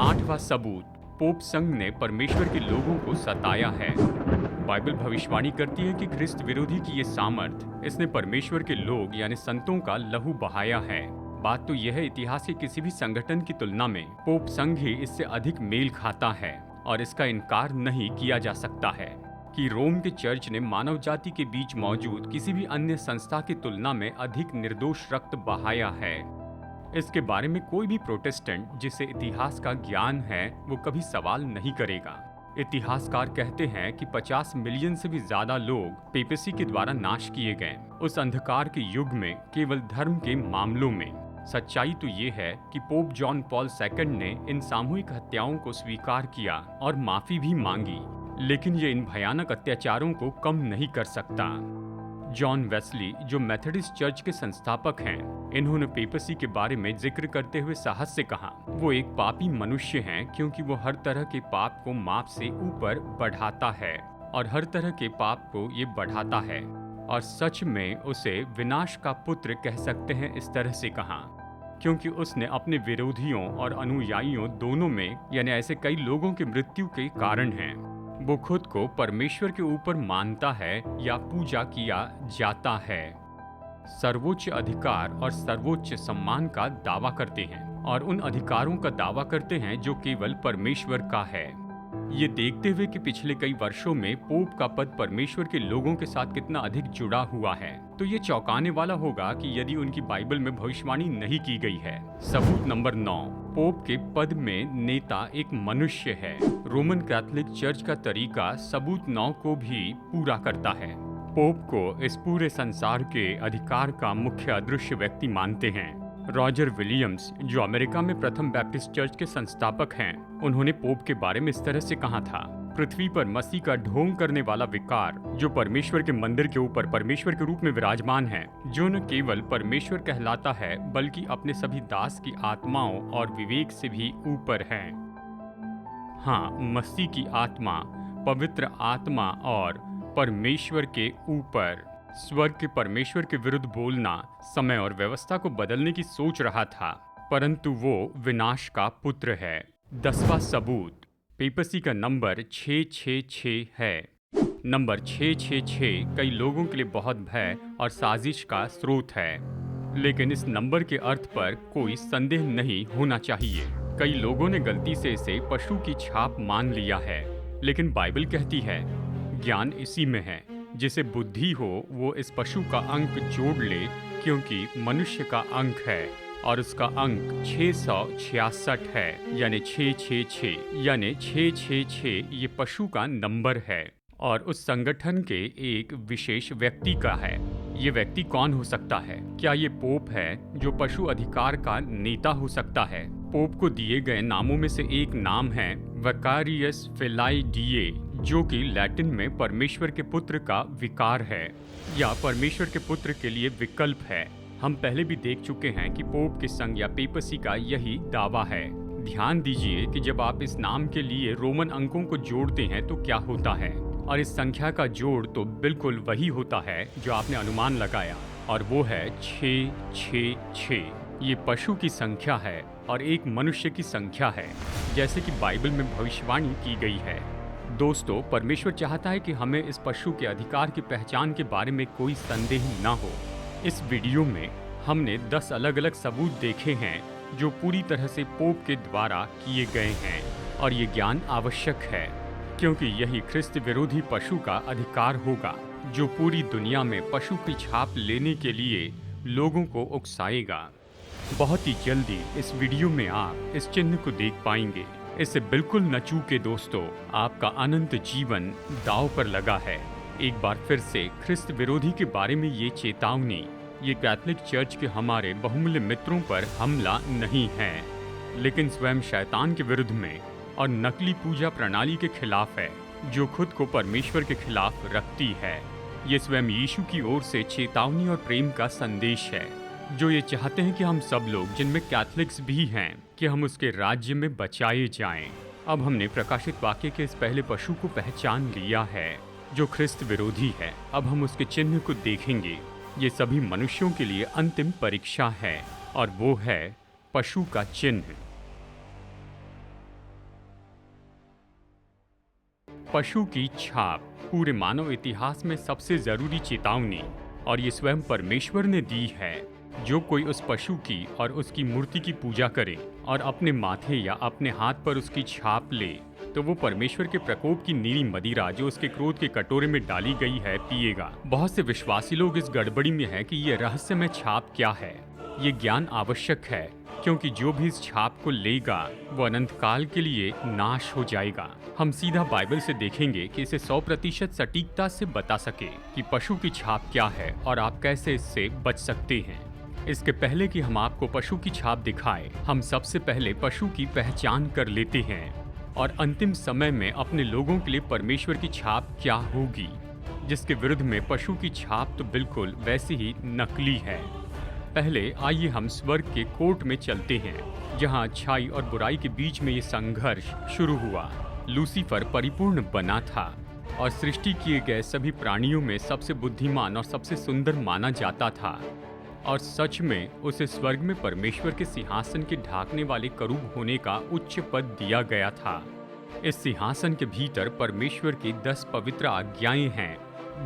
A: 8वां सबूत, पोप संघ ने परमेश्वर के लोगों को सताया है। बाइबल भविष्यवाणी करती है कि ख्रिस्त विरोधी की ये सामर्थ, इसने परमेश्वर के लोग यानी संतों का लहू बहाया है। बात तो यह है, इतिहास के किसी भी संगठन की तुलना में पोप संघ ही इससे अधिक मेल खाता है और इसका इनकार नहीं किया जा सकता है कि रोम के चर्च ने मानव जाति के बीच मौजूद किसी भी अन्य संस्था की तुलना में अधिक निर्दोष रक्त बहाया है। इसके बारे में कोई भी प्रोटेस्टेंट जिसे इतिहास का ज्ञान है वो कभी सवाल नहीं करेगा। इतिहासकार कहते हैं कि 50 मिलियन से भी ज्यादा लोग पेपसी के द्वारा नाश किए गए उस अंधकार के युग में केवल धर्म के मामलों में। सच्चाई तो ये है कि पोप जॉन पॉल II ने इन सामूहिक हत्याओं को स्वीकार किया और माफी भी मांगी, लेकिन ये इन भयानक अत्याचारों को कम नहीं कर सकता। जॉन वेस्ली, जो मेथोडिस्ट चर्च के संस्थापक हैं, इन्होंने पेपसी के बारे में जिक्र करते हुए साहस से कहा, वो एक पापी मनुष्य हैं क्योंकि वो हर तरह के पाप को माप से ऊपर बढ़ाता है और हर तरह के पाप को ये बढ़ाता है, और सच में उसे विनाश का पुत्र कह सकते हैं। इस तरह से कहा क्योंकि उसने अपने विरोधियों और अनुयायियों दोनों में, यानी ऐसे कई लोगों की मृत्यु के कारण हैं। वो खुद को परमेश्वर के ऊपर मानता है या पूजा किया जाता है, सर्वोच्च अधिकार और सर्वोच्च सम्मान का दावा करते हैं और उन अधिकारों का दावा करते हैं जो केवल परमेश्वर का है। ये देखते हुए कि पिछले कई वर्षों में पोप का पद परमेश्वर के लोगों के साथ कितना अधिक जुड़ा हुआ है, तो ये चौंकाने वाला होगा कि यदि उनकी बाइबल में भविष्यवाणी नहीं की गई है। सबूत नंबर 9, पोप के पद में नेता एक मनुष्य है। रोमन कैथोलिक चर्च का तरीका सबूत 9 को भी पूरा करता है। पोप को इस पूरे संसार के अधिकार का मुख्य अदृश्य व्यक्ति मानते हैं। रॉजर विलियम्स, जो अमेरिका में प्रथम बैप्टिस्ट चर्च के संस्थापक हैं, उन्होंने पोप के बारे में इस तरह से कहा था, पृथ्वी पर मसीह का ढोंग करने वाला विकार, जो परमेश्वर के मंदिर के ऊपर परमेश्वर के रूप में विराजमान है, जो न केवल परमेश्वर कहलाता है बल्कि अपने सभी दास की आत्माओं और विवेक से भी ऊपर है। हाँ, मसीह की आत्मा, पवित्र आत्मा और परमेश्वर के ऊपर। स्वर्ग के परमेश्वर के विरुद्ध बोलना समय और व्यवस्था को बदलने की सोच रहा था, परंतु वो विनाश का पुत्र है। 10वां सबूत, पेपसी का नंबर 666 है। नंबर 666 कई लोगों के लिए बहुत भय और साजिश का स्रोत है, लेकिन इस नंबर के अर्थ पर कोई संदेह नहीं होना चाहिए। कई लोगों ने गलती से इसे पशु की छाप मान लिया है, लेकिन बाइबल कहती है ज्ञान इसी में है, जिसे बुद्धि हो वो इस पशु का अंक जोड़ ले, क्योंकि मनुष्य का अंक है और उसका अंक 666 है, यानी 666, यानी 666 ये पशु का नंबर है और उस संगठन के एक विशेष व्यक्ति का है। ये व्यक्ति कौन हो सकता है? क्या ये पोप है जो पशु अधिकार का नेता हो सकता है? पोप को दिए गए नामों में से एक नाम है वकारियस फेलाइडिए, जो कि लैटिन में परमेश्वर के पुत्र का विकार है या परमेश्वर के पुत्र के लिए विकल्प है। हम पहले भी देख चुके हैं कि पोप के संघ या पेपसी का यही दावा है। ध्यान दीजिए कि जब आप इस नाम के लिए रोमन अंकों को जोड़ते हैं तो क्या होता है, और इस संख्या का जोड़ तो बिल्कुल वही होता है जो आपने अनुमान लगाया, और वो है 666। ये पशु की संख्या है और एक मनुष्य की संख्या है, जैसे कि बाइबल में भविष्यवाणी की गई है। दोस्तों, परमेश्वर चाहता है कि हमें इस पशु के अधिकार की पहचान के बारे में कोई संदेह ना हो। इस वीडियो में हमने 10 अलग अलग सबूत देखे हैं जो पूरी तरह से पोप के द्वारा किए गए हैं, और ये ज्ञान आवश्यक है क्योंकि यही ख्रिस्त विरोधी पशु का अधिकार होगा जो पूरी दुनिया में पशु की छाप लेने के लिए लोगों को उकसाएगा। बहुत ही जल्दी इस वीडियो में आप इस चिन्ह को देख पाएंगे। इससे बिल्कुल न चूके दोस्तों, आपका अनंत जीवन दांव पर लगा है। एक बार फिर से ख्रिस्त विरोधी के बारे में ये चेतावनी, ये कैथोलिक चर्च के हमारे बहुमूल्य मित्रों पर हमला नहीं है, लेकिन स्वयं शैतान के विरुद्ध में और नकली पूजा प्रणाली के खिलाफ है जो खुद को परमेश्वर के खिलाफ रखती है। ये स्वयं यीशु की ओर से चेतावनी और प्रेम का संदेश है, जो ये चाहते हैं कि हम सब लोग, जिनमें कैथोलिक्स भी हैं, कि हम उसके राज्य में बचाए जाएं। अब हमने प्रकाशित वाक्य के इस पहले पशु को पहचान लिया है जो ख्रिस्त विरोधी है। अब हम उसके चिन्ह को देखेंगे। ये सभी मनुष्यों के लिए अंतिम परीक्षा है और वो है पशु का चिन्ह। पशु की छाप पूरे मानव इतिहास में सबसे जरूरी चेतावनी, और ये स्वयं परमेश्वर ने दी है। जो कोई उस पशु की और उसकी मूर्ति की पूजा करे और अपने माथे या अपने हाथ पर उसकी छाप ले, तो वो परमेश्वर के प्रकोप की नीली मदिरा जो उसके क्रोध के कटोरे में डाली गई है पिएगा। बहुत से विश्वासी लोग इस गड़बड़ी में है कि ये रहस्यमय छाप क्या है। ये ज्ञान आवश्यक है क्योंकि जो भी इस छाप को लेगा वो अनंत काल के लिए नाश हो जाएगा। हम सीधा बाइबल से देखेंगे कि इसे 100% सटीकता से बता सके कि पशु की छाप क्या है और आप कैसे इससे बच सकते हैं। इसके पहले कि हम आपको पशु की छाप दिखाएं, हम सबसे पहले पशु की पहचान कर लेते हैं और अंतिम समय में अपने लोगों के लिए परमेश्वर की छाप क्या होगी, जिसके विरुद्ध में पशु की छाप तो बिल्कुल वैसी ही नकली है। पहले आइए हम स्वर्ग के कोर्ट में चलते हैं, जहां अच्छाई और बुराई के बीच में ये संघर्ष शुरू हुआ। लूसीफर परिपूर्ण बना था और सृष्टि किए गए सभी प्राणियों में सबसे बुद्धिमान और सबसे सुंदर माना जाता था, और सच में उसे स्वर्ग में परमेश्वर के सिंहासन के ढाकने वाले करूब होने का उच्च पद दिया गया था। इस सिंहासन के भीतर परमेश्वर की 10 पवित्र आज्ञाएं हैं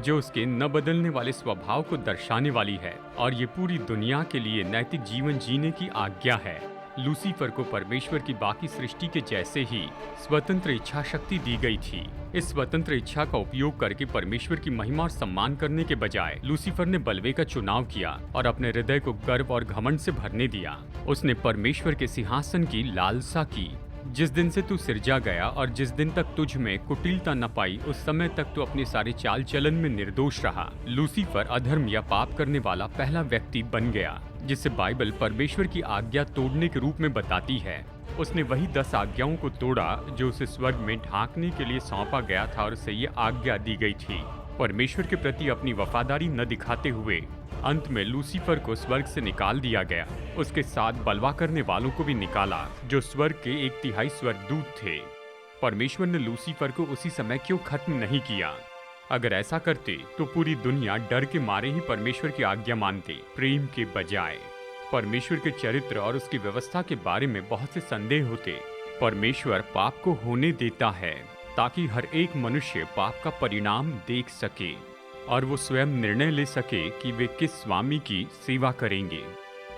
A: जो उसके न बदलने वाले स्वभाव को दर्शाने वाली है, और ये पूरी दुनिया के लिए नैतिक जीवन जीने की आज्ञा है। लूसीफर को परमेश्वर की बाकी सृष्टि के जैसे ही स्वतंत्र इच्छा शक्ति दी गई थी। इस स्वतंत्र इच्छा का उपयोग करके परमेश्वर की महिमा और सम्मान करने के बजाय लूसीफर ने बलवे का चुनाव किया और अपने हृदय को गर्व और घमंड से भरने दिया। उसने परमेश्वर के सिंहासन की लालसा की। जिस दिन से तू सिरजा गया और जिस दिन तक तुझ में कुटिलता न पाई, उस समय तक तू अपने सारे चाल चलन में निर्दोष रहा। लूसीफर अधर्म या पाप करने वाला पहला व्यक्ति बन गया, जिसे बाइबल परमेश्वर की आज्ञा तोड़ने के रूप में बताती है। उसने वही 10 आज्ञाओं को तोड़ा जो उसे स्वर्ग में ढांकने के लिए सौंपा गया था, और उसे ये आज्ञा दी गई थी। परमेश्वर के प्रति अपनी वफादारी न दिखाते हुए अंत में लूसीफर को स्वर्ग से निकाल दिया गया। उसके साथ बलवा करने वालों को भी निकाला, जो स्वर्ग के 1/3 स्वर्गदूत थे। परमेश्वर ने लूसीफर को उसी समय क्यों खत्म नहीं किया? अगर ऐसा करते तो पूरी दुनिया डर के मारे ही परमेश्वर की आज्ञा मानते, प्रेम के बजाय। परमेश्वर के चरित्र और उसकी व्यवस्था के बारे में बहुत से संदेह होते। परमेश्वर पाप को होने देता है ताकि हर एक मनुष्य पाप का परिणाम देख सके और वो स्वयं निर्णय ले सके कि वे किस स्वामी की सेवा करेंगे।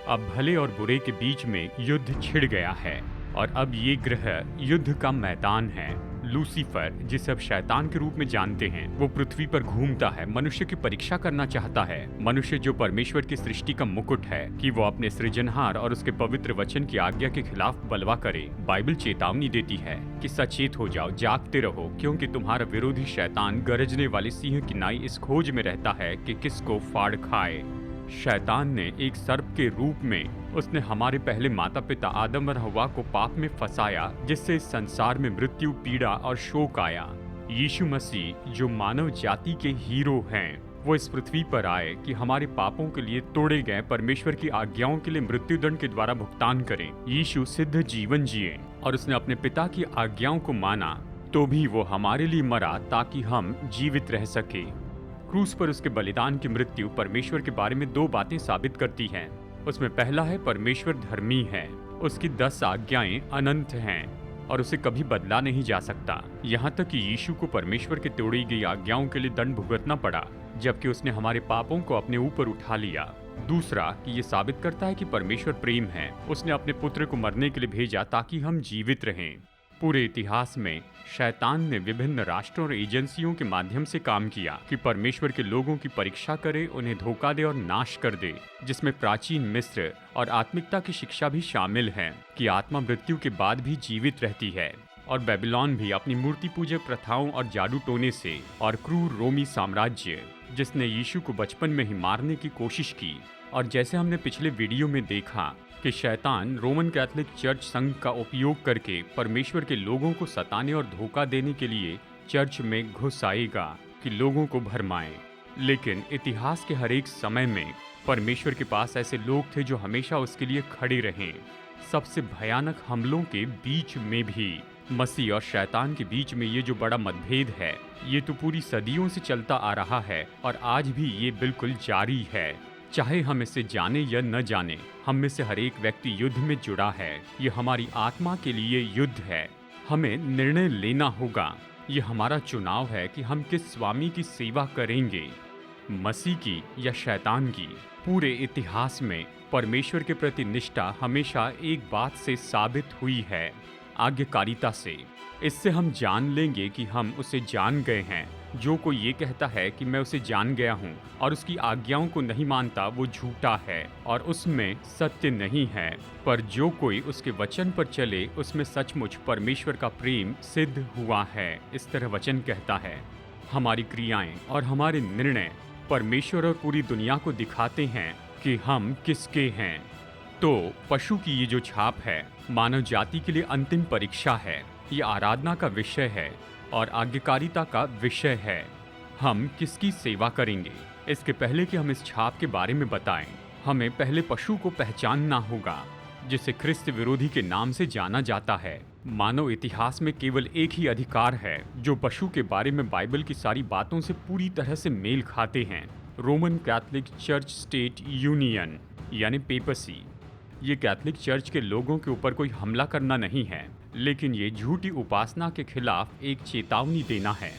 A: अब भले और बुरे के बीच में युद्ध छिड़ गया है और अब ये ग्रह युद्ध का मैदान है। लूसीफर, जिसे अब शैतान के रूप में जानते हैं, वो पृथ्वी पर घूमता है, मनुष्य की परीक्षा करना चाहता है। मनुष्य जो परमेश्वर की सृष्टि का मुकुट है कि वो अपने सृजनहार और उसके पवित्र वचन की आज्ञा के खिलाफ बलवा करे। बाइबल चेतावनी देती है कि सचेत हो जाओ, जागते रहो, क्योंकि तुम्हारा विरोधी शैतान गरजने वाले सिंह की नाई इस खोज में रहता है कि किसको फाड़ खाए। शैतान ने एक सर्प के रूप में उसने हमारे पहले माता पिता आदम और हव्वा को पाप में फंसाया, जिससे इस संसार में मृत्यु, पीड़ा और शोक आया। यीशु मसीह जो मानव जाति के हीरो हैं, वो इस पृथ्वी पर आए कि हमारे पापों के लिए तोड़े गए परमेश्वर की आज्ञाओं के लिए मृत्युदंड के द्वारा भुगतान करें। यीशु सिद्ध जीवन जिए और उसने अपने पिता की आज्ञाओं को माना, तो भी वो हमारे लिए मरा ताकि हम जीवित रह सके। क्रूस पर उसके बलिदान की मृत्यु परमेश्वर के बारे में 2 बातें साबित करती हैं। उसमें पहला है, परमेश्वर धर्मी है, उसकी 10 आज्ञाएं अनंत हैं और उसे कभी बदला नहीं जा सकता। यहाँ तक कि यीशु को परमेश्वर के तोड़ी गई आज्ञाओं के लिए दंड भुगतना पड़ा, जबकि उसने हमारे पापों को अपने ऊपर उठा लिया। दूसरा कि ये साबित करता है कि परमेश्वर प्रेम है, उसने अपने पुत्र को मरने के लिए भेजा ताकि हम जीवित रहें। पूरे इतिहास में शैतान ने विभिन्न राष्ट्रों और एजेंसियों के माध्यम से काम किया कि परमेश्वर के लोगों की परीक्षा करे, उन्हें धोखा दे और नाश कर दे, जिसमें प्राचीन मिस्र और आत्मिकता की शिक्षा भी शामिल है कि आत्मा मृत्यु के बाद भी जीवित रहती है। और बेबीलोन भी अपनी मूर्ति पूजक प्रथाओं और जादू टोने से, और क्रूर रोमी साम्राज्य जिसने यीशु को बचपन में ही मारने की कोशिश की। और जैसे हमने पिछले वीडियो में देखा कि शैतान रोमन कैथोलिक चर्च संघ का उपयोग करके परमेश्वर के लोगों को सताने और धोखा देने के लिए चर्च में घुस आएगा कि लोगों को भरमाए। लेकिन इतिहास के हर एक समय में परमेश्वर के पास ऐसे लोग थे जो हमेशा उसके लिए खड़े रहें। सबसे भयानक हमलों के बीच में भी मसीह और शैतान के बीच में ये जो बड़ा मतभेद है, ये तो पूरी सदियों से चलता आ रहा है और आज भी ये बिल्कुल जारी है। चाहे हम इसे जाने या न जाने, हम में से हर एक व्यक्ति युद्ध में जुड़ा है। ये हमारी आत्मा के लिए युद्ध है। हमें निर्णय लेना होगा। ये हमारा चुनाव है कि हम किस स्वामी की सेवा करेंगे, मसीह की या शैतान की। पूरे इतिहास में परमेश्वर के प्रति निष्ठा हमेशा एक बात से साबित हुई है, आज्ञाकारिता से। इससे हम जान लेंगे कि हम उसे जान गए हैं। जो कोई ये कहता है कि मैं उसे जान गया हूँ और उसकी आज्ञाओं को नहीं मानता, वो झूठा है और उसमें सत्य नहीं है। पर जो कोई उसके वचन पर चले, उसमें सचमुच परमेश्वर का प्रेम सिद्ध हुआ है। इस तरह वचन कहता है। हमारी क्रियाएं और हमारे निर्णय परमेश्वर और पूरी दुनिया को दिखाते हैं कि हम किसके हैं। तो पशु की ये जो छाप है, मानव जाति के लिए अंतिम परीक्षा है। ये आराधना का विषय है और आज्ञाकारिता का विषय है। हम किसकी सेवा करेंगे? इसके पहले कि हम इस छाप के बारे में बताएं, हमें पहले पशु को पहचानना होगा, जिसे ख्रिस्त विरोधी के नाम से जाना जाता है। मानव इतिहास में केवल एक ही अधिकार है जो पशु के बारे में बाइबल की सारी बातों से पूरी तरह से मेल खाते हैं, Roman Catholic church state union यानी पेपसी। ये कैथोलिक चर्च के लोगों के ऊपर कोई हमला करना नहीं है, लेकिन ये झूठी उपासना के खिलाफ एक चेतावनी देना है।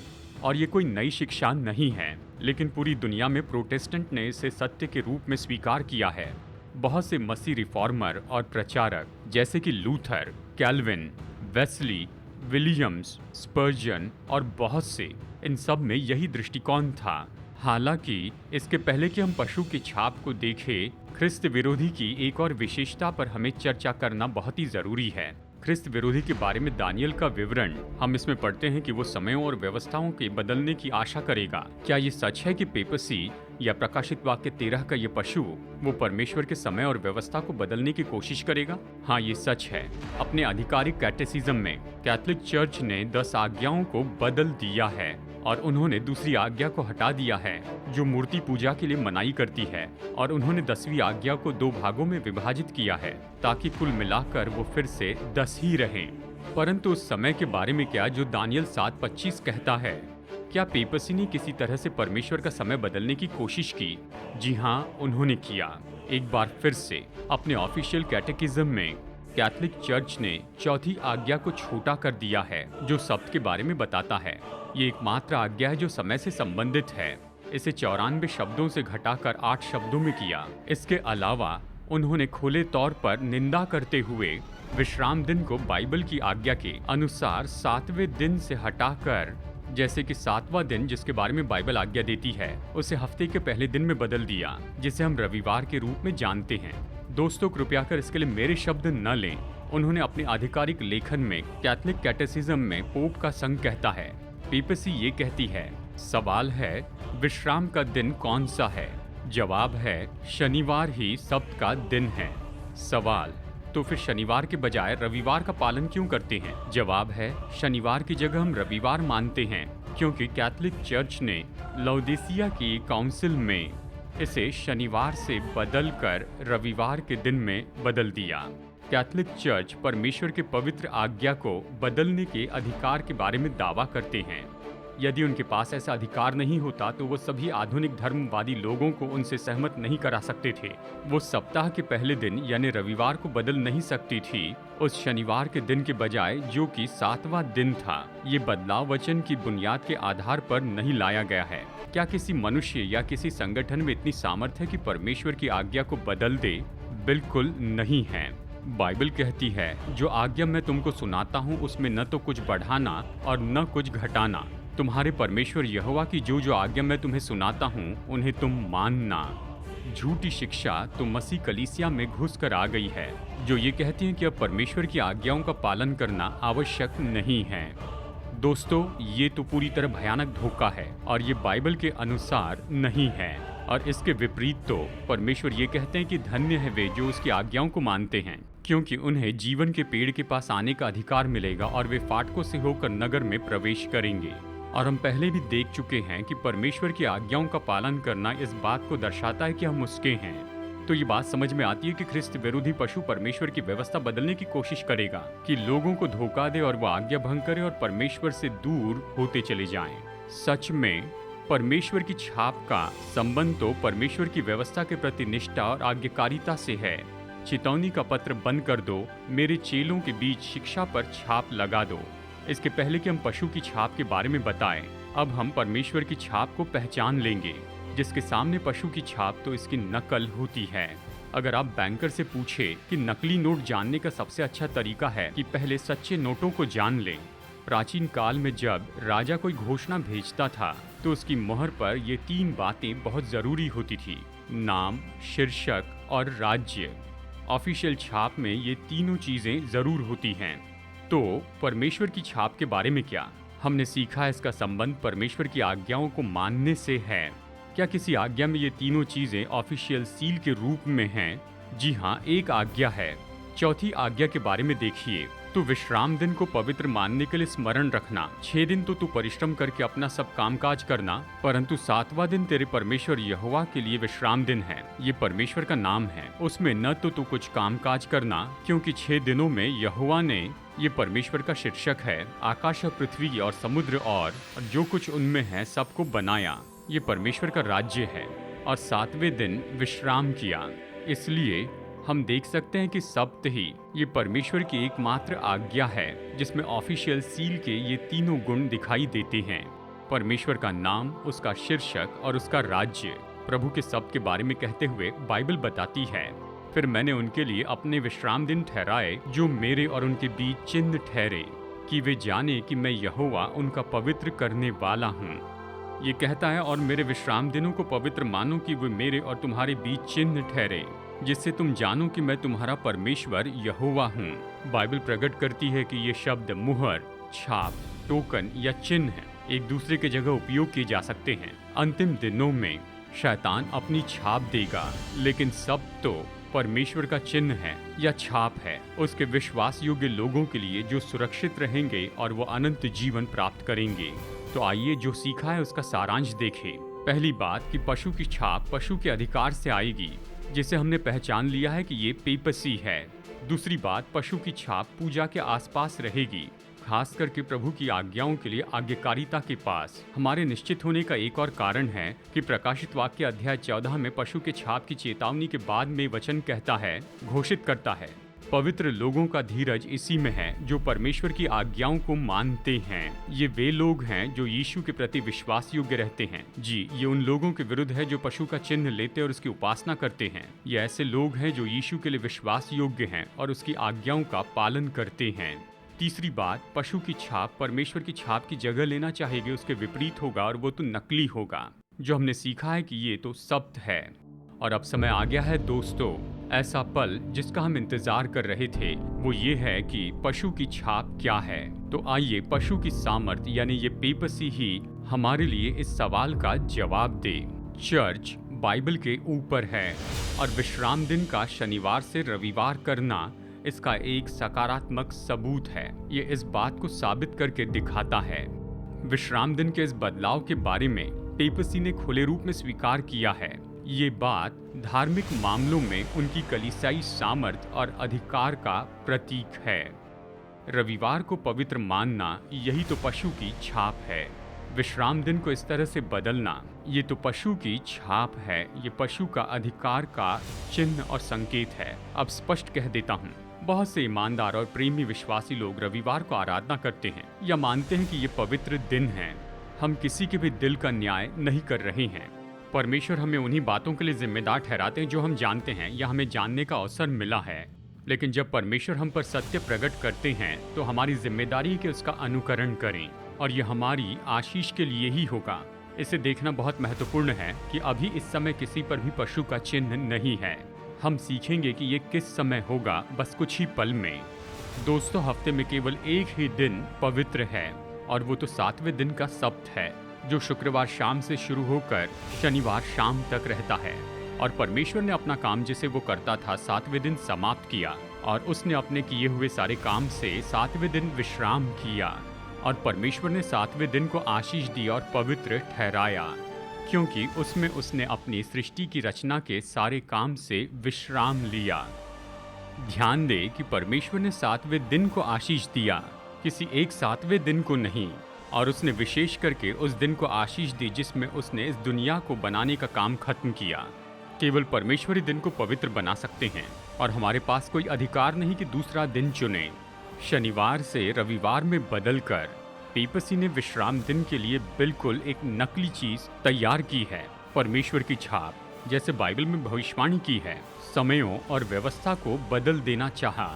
A: और ये कोई नई शिक्षा नहीं है, लेकिन पूरी दुनिया में प्रोटेस्टेंट ने इसे सत्य के रूप में स्वीकार किया है। बहुत से मसीह रिफॉर्मर और प्रचारक जैसे कि लूथर, कैल्विन, वेस्ली, विलियम्स, स्पर्जन और बहुत से, इन सब में यही दृष्टिकोण था। हालांकि इसके पहले कि हम पशु की छाप को देखें, ख्रिस्त विरोधी की एक और विशेषता पर हमें चर्चा करना बहुत ही जरूरी है। ख्रिस्त विरोधी के बारे में दानियल का विवरण हम इसमें पढ़ते हैं कि वो समयों और व्यवस्थाओं के बदलने की आशा करेगा। क्या ये सच है कि पेपसी या प्रकाशित वाक्य 13 का ये पशु वो परमेश्वर के समय और व्यवस्था को बदलने की कोशिश करेगा? हाँ, ये सच है। अपने आधिकारिक कैटेसिज्म में कैथोलिक चर्च ने 10 आज्ञाओं को बदल दिया है और उन्होंने दूसरी आज्ञा को हटा दिया है जो मूर्ति पूजा के लिए मनाही करती है, और उन्होंने 10वीं आज्ञा को 2 भागों में विभाजित किया है ताकि कुल मिलाकर वो फिर से 10 ही रहें। परंतु उस समय के बारे में क्या जो दानियल 7:25 कहता है? क्या पेपसी ने किसी तरह से परमेश्वर का समय बदलने की कोशिश की? जी हाँ, उन्होंने किया। एक बार फिर से अपने ऑफिशियल कैटेकिज्म में कैथोलिक चर्च ने 4थी आज्ञा को छोटा कर दिया है जो शब्द के बारे में बताता है। ये एकमात्र आज्ञा है जो समय से संबंधित है। इसे 94 शब्दों से घटाकर 8 शब्दों में किया। इसके अलावा उन्होंने खुले तौर पर निंदा करते हुए विश्राम दिन को बाइबल की आज्ञा के अनुसार 7वें दिन से हटाकर, जैसे कि 7वां दिन जिसके बारे में बाइबल आज्ञा देती है, उसे हफ्ते के पहले दिन में बदल दिया, जिसे हम रविवार के रूप में जानते हैं। दोस्तों, कृपया कर इसके लिए मेरे शब्द न लें। उन्होंने अपने आधिकारिक लेखन में कैथोलिक कैटेसिज्म में पोप का संघ कहता है। पेपेसी ये कहती है, सवाल है विश्राम का दिन कौन सा है? जवाब है शनिवार ही सब्त का दिन है। सवाल, तो फिर शनिवार के बजाय रविवार का पालन क्यों करते हैं? जवाब है शनिवार की जगह हम रविवार मानते हैं क्योंकि कैथोलिक चर्च ने लाउदीसिया की काउंसिल में इसे शनिवार से बदलकर रविवार के दिन में बदल दिया। कैथोलिक चर्च परमेश्वर के पवित्र आज्ञा को बदलने के अधिकार के बारे में दावा करते हैं। यदि उनके पास ऐसा अधिकार नहीं होता तो वो सभी आधुनिक धर्मवादी लोगों को उनसे सहमत नहीं करा सकते थे। वो सप्ताह के पहले दिन यानी रविवार को बदल नहीं सकती थी उस शनिवार के दिन के बजाय, जो कि 7वां दिन था। ये बदलाव वचन की बुनियाद के आधार पर नहीं लाया गया है। क्या किसी मनुष्य या किसी संगठन में इतनी सामर्थ्य है कि परमेश्वर की आज्ञा को बदल दे? बिल्कुल नहीं है। बाइबल कहती है, जो आज्ञा मैं तुमको सुनाता हूँ उसमें न तो कुछ बढ़ाना और न कुछ घटाना। तुम्हारे परमेश्वर यहोवा की जो जो आज्ञा मैं तुम्हें सुनाता हूँ उन्हें तुम मानना। झूठी शिक्षा तो मसीह कलीसिया में घुस कर आ गई है, जो ये कहती है कि अब परमेश्वर की आज्ञाओं का पालन करना आवश्यक नहीं है। दोस्तों, ये तो पूरी तरह भयानक धोखा है और ये बाइबल के अनुसार नहीं है। और इसके विपरीत तो परमेश्वर ये कहते हैं कि धन्य है वे जो उसकी आज्ञाओं को मानते हैं, क्योंकि उन्हें जीवन के पेड़ के पास आने का अधिकार मिलेगा और वे फाटकों से होकर नगर में प्रवेश करेंगे। और हम पहले भी देख चुके हैं कि परमेश्वर की आज्ञाओं का पालन करना इस बात को दर्शाता है कि हम उसके हैं। तो ये बात समझ में आती है कि ख्रिस्त विरोधी पशु परमेश्वर की व्यवस्था बदलने की कोशिश करेगा कि लोगों को धोखा दे और वो आज्ञा भंग करे और परमेश्वर से दूर होते चले जाएं। सच में परमेश्वर की छाप का संबंध तो परमेश्वर की व्यवस्था के प्रति निष्ठा और आज्ञाकारिता से है। चेतावनी का पत्र बंद कर दो, मेरे चेलों के बीच शिक्षा पर छाप लगा दो। इसके पहले कि हम पशु की छाप के बारे में बताएं, अब हम परमेश्वर की छाप को पहचान लेंगे, जिसके सामने पशु की छाप तो इसकी नकल होती है। अगर आप बैंकर से पूछे कि नकली नोट जानने का सबसे अच्छा तरीका है कि पहले सच्चे नोटों को जान लें। प्राचीन काल में जब राजा कोई घोषणा भेजता था तो उसकी मोहर पर ये 3 बातें बहुत जरूरी होती थी: नाम, शीर्षक और राज्य। ऑफिशियल छाप में ये तीनों चीजें जरूर होती हैं। तो परमेश्वर की छाप के बारे में क्या हमने सीखा? इसका संबंध परमेश्वर की आज्ञाओं को मानने से है। क्या किसी आज्ञा में ये तीनों चीजें ऑफिशियल सील के रूप में हैं? जी हाँ, एक आज्ञा है। चौथी आज्ञा के बारे में देखिए, तो विश्राम दिन को पवित्र मानने के लिए स्मरण रखना। 6 दिन तो तू परिश्रम करके अपना सब कामकाज करना, परंतु 7वां दिन तेरे परमेश्वर यहोवा के लिए विश्राम दिन है। ये परमेश्वर का नाम है। उसमें न तो तू कुछ कामकाज करना, क्योंकि 6 दिनों में यहोवा ने, ये परमेश्वर का शीर्षक है, आकाश और पृथ्वी और समुद्र और जो कुछ उनमें है सबको बनाया। ये परमेश्वर का राज्य है। और 7वें दिन विश्राम किया। इसलिए हम देख सकते हैं कि सब्त ही ये परमेश्वर की एकमात्र आज्ञा है जिसमें ऑफिशियल सील के ये तीनों गुण दिखाई देते हैं: परमेश्वर का नाम, उसका शीर्षक और उसका राज्य। प्रभु के सब्त के बारे में कहते हुए बाइबल बताती है, फिर मैंने उनके लिए अपने विश्राम दिन ठहराए जो मेरे और उनके बीच चिन्ह ठहरे, कि वे जाने कि मैं यहोवा उनका पवित्र करने वाला हूँ। ये कहता है, और मेरे विश्राम दिनों को पवित्र मानो कि वे मेरे और तुम्हारे बीच चिन्ह ठहरे, जिससे तुम जानो कि मैं तुम्हारा परमेश्वर यहोवा हूँ। बाइबल प्रकट करती है कि ये शब्द मुहर, छाप, टोकन या चिन्ह एक दूसरे के जगह उपयोग किए जा सकते हैं। अंतिम दिनों में शैतान अपनी छाप देगा, लेकिन सब तो परमेश्वर का चिन्ह है या छाप है उसके विश्वास योग्य लोगों के लिए जो सुरक्षित रहेंगे और वो अनंत जीवन प्राप्त करेंगे। तो आइए जो सीखा है उसका सारांश देखें। पहली बात कि पशु की छाप पशु के अधिकार से आएगी, जिसे हमने पहचान लिया है कि ये पेपसी है। दूसरी बात, पशु की छाप पूजा के आसपास रहेगी, खास करके प्रभु की आज्ञाओं के लिए आज्ञाकारिता के पास। हमारे निश्चित होने का एक और कारण है कि प्रकाशित वाक्य अध्याय 14 में पशु के छाप की चेतावनी के बाद में वचन कहता है, घोषित करता है, पवित्र लोगों का धीरज इसी में है जो परमेश्वर की आज्ञाओं को मानते हैं। ये वे लोग हैं जो यीशु के प्रति विश्वास योग्य रहते हैं। जी, ये उन लोगों के विरुद्ध है जो पशु का चिन्ह लेते और उसकी उपासना करते हैं। ये ऐसे लोग हैं जो यीशु के लिए विश्वास योग्य हैं और उसकी आज्ञाओं का पालन करते हैं। तीसरी बात, पशु की छाप परमेश्वर की छाप की जगह लेना चाहेगी, उसके विपरीत होगा और वो तो नकली होगा। जो हमने सीखा है कि ये तो सत्य है। और अब समय आ गया है दोस्तों, ऐसा पल जिसका हम इंतजार कर रहे थे, वो ये है कि पशु की छाप क्या है। तो आइए पशु की सामर्थ्य यानी ये पेपसी ही हमारे लिए इस सवाल का जवाब दे। चर्च बाइबल के ऊपर है और विश्राम दिन का शनिवार से रविवार करना इसका एक सकारात्मक सबूत है। ये इस बात को साबित करके दिखाता है। विश्राम दिन के इस बदलाव के बारे में पेपसी ने खुले रूप में स्वीकार किया है। ये बात धार्मिक मामलों में उनकी कलीसियाई सामर्थ्य और अधिकार का प्रतीक है। रविवार को पवित्र मानना यही तो पशु की छाप है। विश्राम दिन को इस तरह से बदलना ये तो पशु की छाप है। ये पशु का अधिकार का चिन्ह और संकेत है। अब स्पष्ट कह देता हूँ, बहुत से ईमानदार और प्रेमी विश्वासी लोग रविवार को आराधना करते हैं या मानते हैं कि ये पवित्र दिन है। हम किसी के भी दिल का न्याय नहीं कर रहे हैं। परमेश्वर हमें उन्हीं बातों के लिए जिम्मेदार ठहराते हैं जो हम जानते हैं या हमें जानने का अवसर मिला है। लेकिन जब परमेश्वर हम पर सत्य प्रकट करते हैं तो हमारी जिम्मेदारी है कि उसका अनुकरण करें और यह हमारी आशीष के लिए ही होगा। इसे देखना बहुत महत्वपूर्ण है कि अभी इस समय किसी पर भी पशु का चिन्ह नहीं है। हम सीखेंगे कि ये किस समय होगा, बस कुछ ही पल में। दोस्तों, हफ्ते में केवल एक ही दिन पवित्र है और वो तो 7वें दिन का सब्त है, जो शुक्रवार शाम से शुरू होकर शनिवार शाम तक रहता है। और परमेश्वर ने अपना काम जिसे वो करता था 7वें दिन समाप्त किया और उसने अपने किए हुए सारे काम से 7वें दिन विश्राम किया। और परमेश्वर ने 7वें दिन को आशीष दी और पवित्र ठहराया, क्योंकि उसमें उसने अपनी सृष्टि की रचना के सारे काम से विश्राम लिया। ध्यान दे कि परमेश्वर ने 7वें दिन को आशीष दिया, किसी एक 7वें दिन को नहीं। और उसने विशेष करके उस दिन को आशीष दी जिसमें उसने इस दुनिया को बनाने का काम खत्म किया। केवल परमेश्वर ही दिन को पवित्र बना सकते हैं और हमारे पास कोई अधिकार नहीं कि दूसरा दिन चुने। शनिवार से रविवार में बदलकर पेपसी ने विश्राम दिन के लिए बिल्कुल एक नकली चीज तैयार की है। परमेश्वर की छाप, जैसे बाइबल में भविष्यवाणी की है, समयों और व्यवस्था को बदल देना चाहा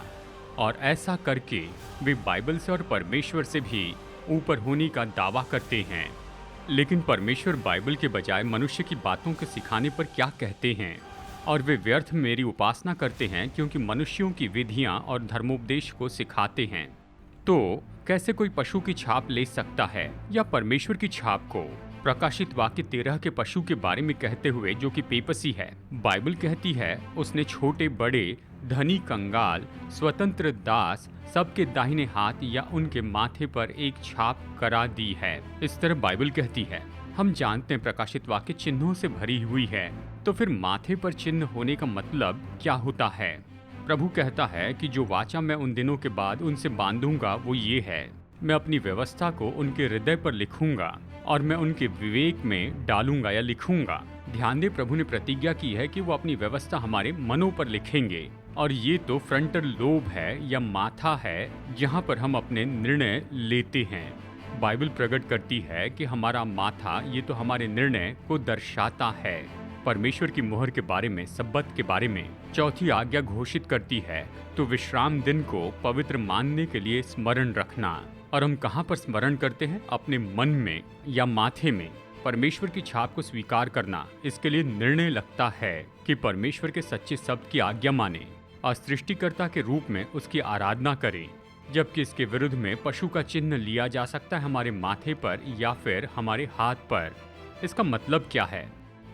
A: और ऐसा करके वे बाइबल से और परमेश्वर से भी ऊपर होने का दावा करते हैं। लेकिन परमेश्वर बाइबल के बजाय मनुष्य की बातों के सिखाने पर क्या कहते हैं? और वे व्यर्थ मेरी उपासना करते हैं क्योंकि मनुष्यों की विधियां और धर्मोपदेश को सिखाते हैं। तो कैसे कोई पशु की छाप ले सकता है या परमेश्वर की छाप को? प्रकाशित वाक्य 13 के पशु के बारे में कहते हुए, जो कि पेपसी है, बाइबल कहती है उसने छोटे बड़े, धनी कंगाल, स्वतंत्र दास सबके दाहिने हाथ या उनके माथे पर एक छाप करा दी है। इस तरह बाइबल कहती है। हम जानते हैं प्रकाशित वाक्य चिन्हों से भरी हुई है, तो फिर माथे पर चिन्ह होने का मतलब क्या होता है? प्रभु कहता है कि जो वाचा मैं उन दिनों के बाद उनसे बांधूंगा वो ये है, मैं अपनी व्यवस्था को उनके हृदय पर लिखूंगा और मैं उनके विवेक में डालूंगा या लिखूंगा। ध्यान दे, प्रभु ने प्रतिज्ञा की है कि वो अपनी व्यवस्था हमारे मनों पर लिखेंगे। और ये तो फ्रंटल लोब है या माथा है जहाँ पर हम अपने निर्णय लेते हैं। बाइबल प्रकट करती है कि हमारा माथा ये तो हमारे निर्णय को दर्शाता है। परमेश्वर की मोहर के बारे में, सब्बत के बारे में चौथी आज्ञा घोषित करती है, तो विश्राम दिन को पवित्र मानने के लिए स्मरण रखना। और हम कहाँ पर स्मरण करते हैं? अपने मन में या माथे में। परमेश्वर की छाप को स्वीकार करना, इसके लिए निर्णय लगता है कि परमेश्वर के सच्चे शब्द की आज्ञा माने और सृष्टिकर्ता के रूप में उसकी आराधना करें। जबकि इसके विरुद्ध में पशु का चिन्ह लिया जा सकता है हमारे माथे पर या फिर हमारे हाथ पर। इसका मतलब क्या है?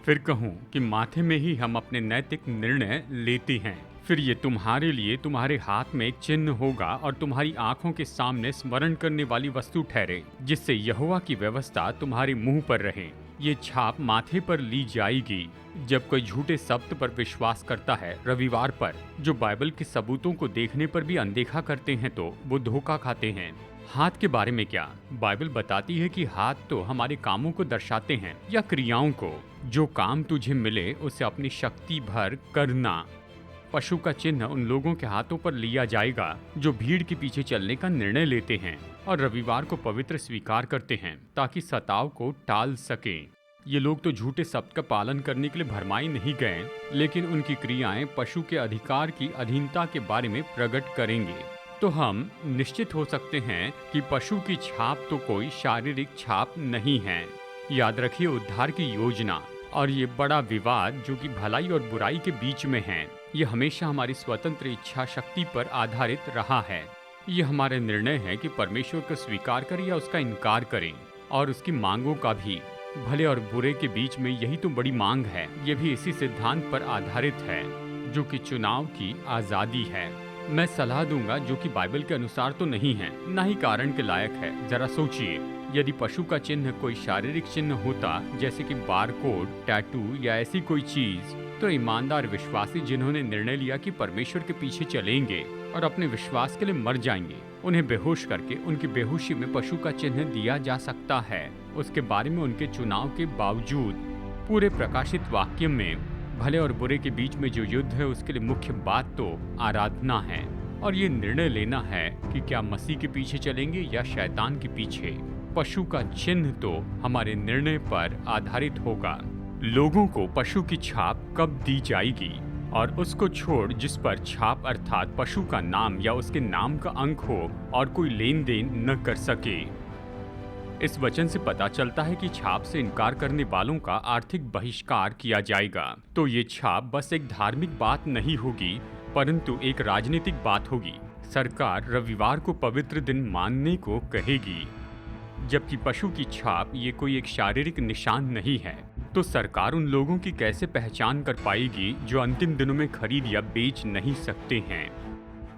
A: फिर कहूँ कि माथे में ही हम अपने नैतिक निर्णय लेते हैं। फिर ये तुम्हारे लिए तुम्हारे हाथ में एक चिन्ह होगा और तुम्हारी आंखों के सामने स्मरण करने वाली वस्तु ठहरे, जिससे यहोवा की व्यवस्था तुम्हारे मुंह पर रहे। ये छाप माथे पर ली जाएगी। जब कोई झूठे शब्द पर विश्वास करता है रविवार पर, जो बाइबल के सबूतों को देखने पर भी अनदेखा करते हैं, तो वो धोखा खाते हैं। हाथ के बारे में क्या? बाइबल बताती है कि हाथ तो हमारे कामों को दर्शाते हैं या क्रियाओं को। जो काम तुझे मिले उसे अपनी शक्ति भर करना। पशु का चिन्ह उन लोगों के हाथों पर लिया जाएगा जो भीड़ के पीछे चलने का निर्णय लेते हैं और रविवार को पवित्र स्वीकार करते हैं ताकि सताव को टाल सकें। ये लोग तो झूठे शब्द का पालन करने के लिए भरमाई नहीं गए, लेकिन उनकी क्रियाएं पशु के अधिकार की अधीनता के बारे में प्रकट करेंगे। तो हम निश्चित हो सकते हैं कि पशु की छाप तो कोई शारीरिक छाप नहीं है। याद रखिए, उद्धार की योजना और ये बड़ा विवाद जो कि भलाई और बुराई के बीच में है, ये हमेशा हमारी स्वतंत्र इच्छा शक्ति पर आधारित रहा है। ये हमारे निर्णय है कि परमेश्वर को स्वीकार करें या उसका इनकार करें, और उसकी मांगों का भी। भले और बुरे के बीच में यही तो बड़ी मांग है। ये भी इसी सिद्धांत पर आधारित है जो कि चुनाव की आजादी है। मैं सलाह दूंगा जो कि बाइबल के अनुसार तो नहीं है, न ही कारण के लायक है। जरा सोचिए, यदि पशु का चिन्ह कोई शारीरिक चिन्ह होता, जैसे कि बारकोड, टैटू या ऐसी कोई चीज, तो ईमानदार विश्वासी जिन्होंने निर्णय लिया कि परमेश्वर के पीछे चलेंगे और अपने विश्वास के लिए मर जाएंगे, उन्हें बेहोश करके उनकी बेहोशी में पशु का चिन्ह दिया जा सकता है। उसके बारे में उनके चुनाव के बावजूद पूरे प्रकाशित वाक्य में भले और बुरे के बीच में जो युद्ध है, उसके लिए मुख्य बात तो आराधना है और ये निर्णय लेना है कि क्या मसीह के पीछे चलेंगे या शैतान के पीछे। पशु का चिन्ह तो हमारे निर्णय पर आधारित होगा। लोगों को पशु की छाप कब दी जाएगी, और उसको छोड़ जिस पर छाप अर्थात पशु का नाम या उसके नाम का अंक हो और कोई लेन देन न कर सके। इस वचन से पता चलता है कि छाप से इनकार करने वालों का आर्थिक बहिष्कार किया जाएगा। तो ये छाप बस एक धार्मिक बात नहीं होगी, परंतु एक राजनीतिक बात होगी। सरकार रविवार को पवित्र दिन मानने को कहेगी, जबकि पशु की छाप ये कोई एक शारीरिक निशान नहीं है। तो सरकार उन लोगों की कैसे पहचान कर पाएगी जो अंतिम दिनों में खरीद या बेच नहीं सकते हैं।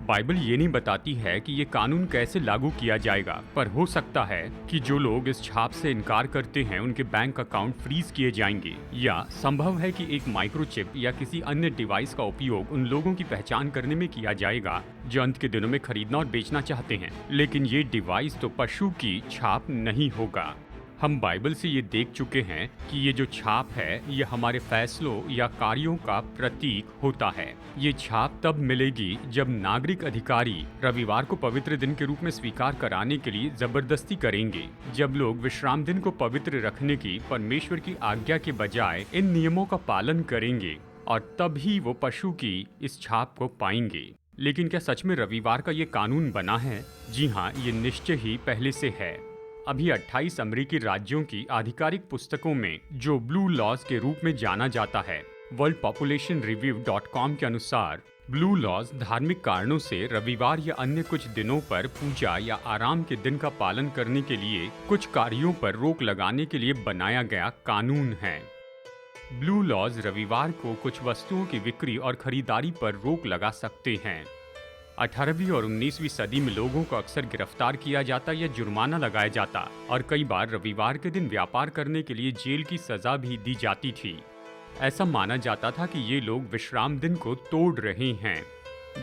A: बाइबल ये नहीं बताती है कि ये कानून कैसे लागू किया जाएगा, पर हो सकता है कि जो लोग इस छाप से इनकार करते हैं उनके बैंक अकाउंट फ्रीज किए जाएंगे, या संभव है कि एक माइक्रोचिप या किसी अन्य डिवाइस का उपयोग उन लोगों की पहचान करने में किया जाएगा जो अंत के दिनों में खरीदना और बेचना चाहते हैं। लेकिन ये डिवाइस तो पशु की छाप नहीं होगा। हम बाइबल से ये देख चुके हैं कि ये जो छाप है ये हमारे फैसलों या कार्यों का प्रतीक होता है। ये छाप तब मिलेगी जब नागरिक अधिकारी रविवार को पवित्र दिन के रूप में स्वीकार कराने के लिए जबरदस्ती करेंगे, जब लोग विश्राम दिन को पवित्र रखने की परमेश्वर की आज्ञा के बजाय इन नियमों का पालन करेंगे, और तभी वो पशु की इस छाप को पाएंगे। लेकिन क्या सच में रविवार का ये कानून बना है? जी हाँ, ये निश्चय ही पहले से है। अभी 28 अमेरिकी राज्यों की आधिकारिक पुस्तकों में, जो ब्लू लॉज के रूप में जाना जाता है, worldpopulationreview.com के अनुसार ब्लू लॉज धार्मिक कारणों से रविवार या अन्य कुछ दिनों पर पूजा या आराम के दिन का पालन करने के लिए कुछ कार्यों पर रोक लगाने के लिए बनाया गया कानून है। ब्लू लॉज रविवार को कुछ वस्तुओं की बिक्री और खरीदारी पर रोक लगा सकते हैं। 18वीं और 19वीं सदी में लोगों को अक्सर गिरफ्तार किया जाता या जुर्माना लगाया जाता, और कई बार रविवार के दिन व्यापार करने के लिए जेल की सजा भी दी जाती थी। ऐसा माना जाता था कि ये लोग विश्राम दिन को तोड़ रहे हैं।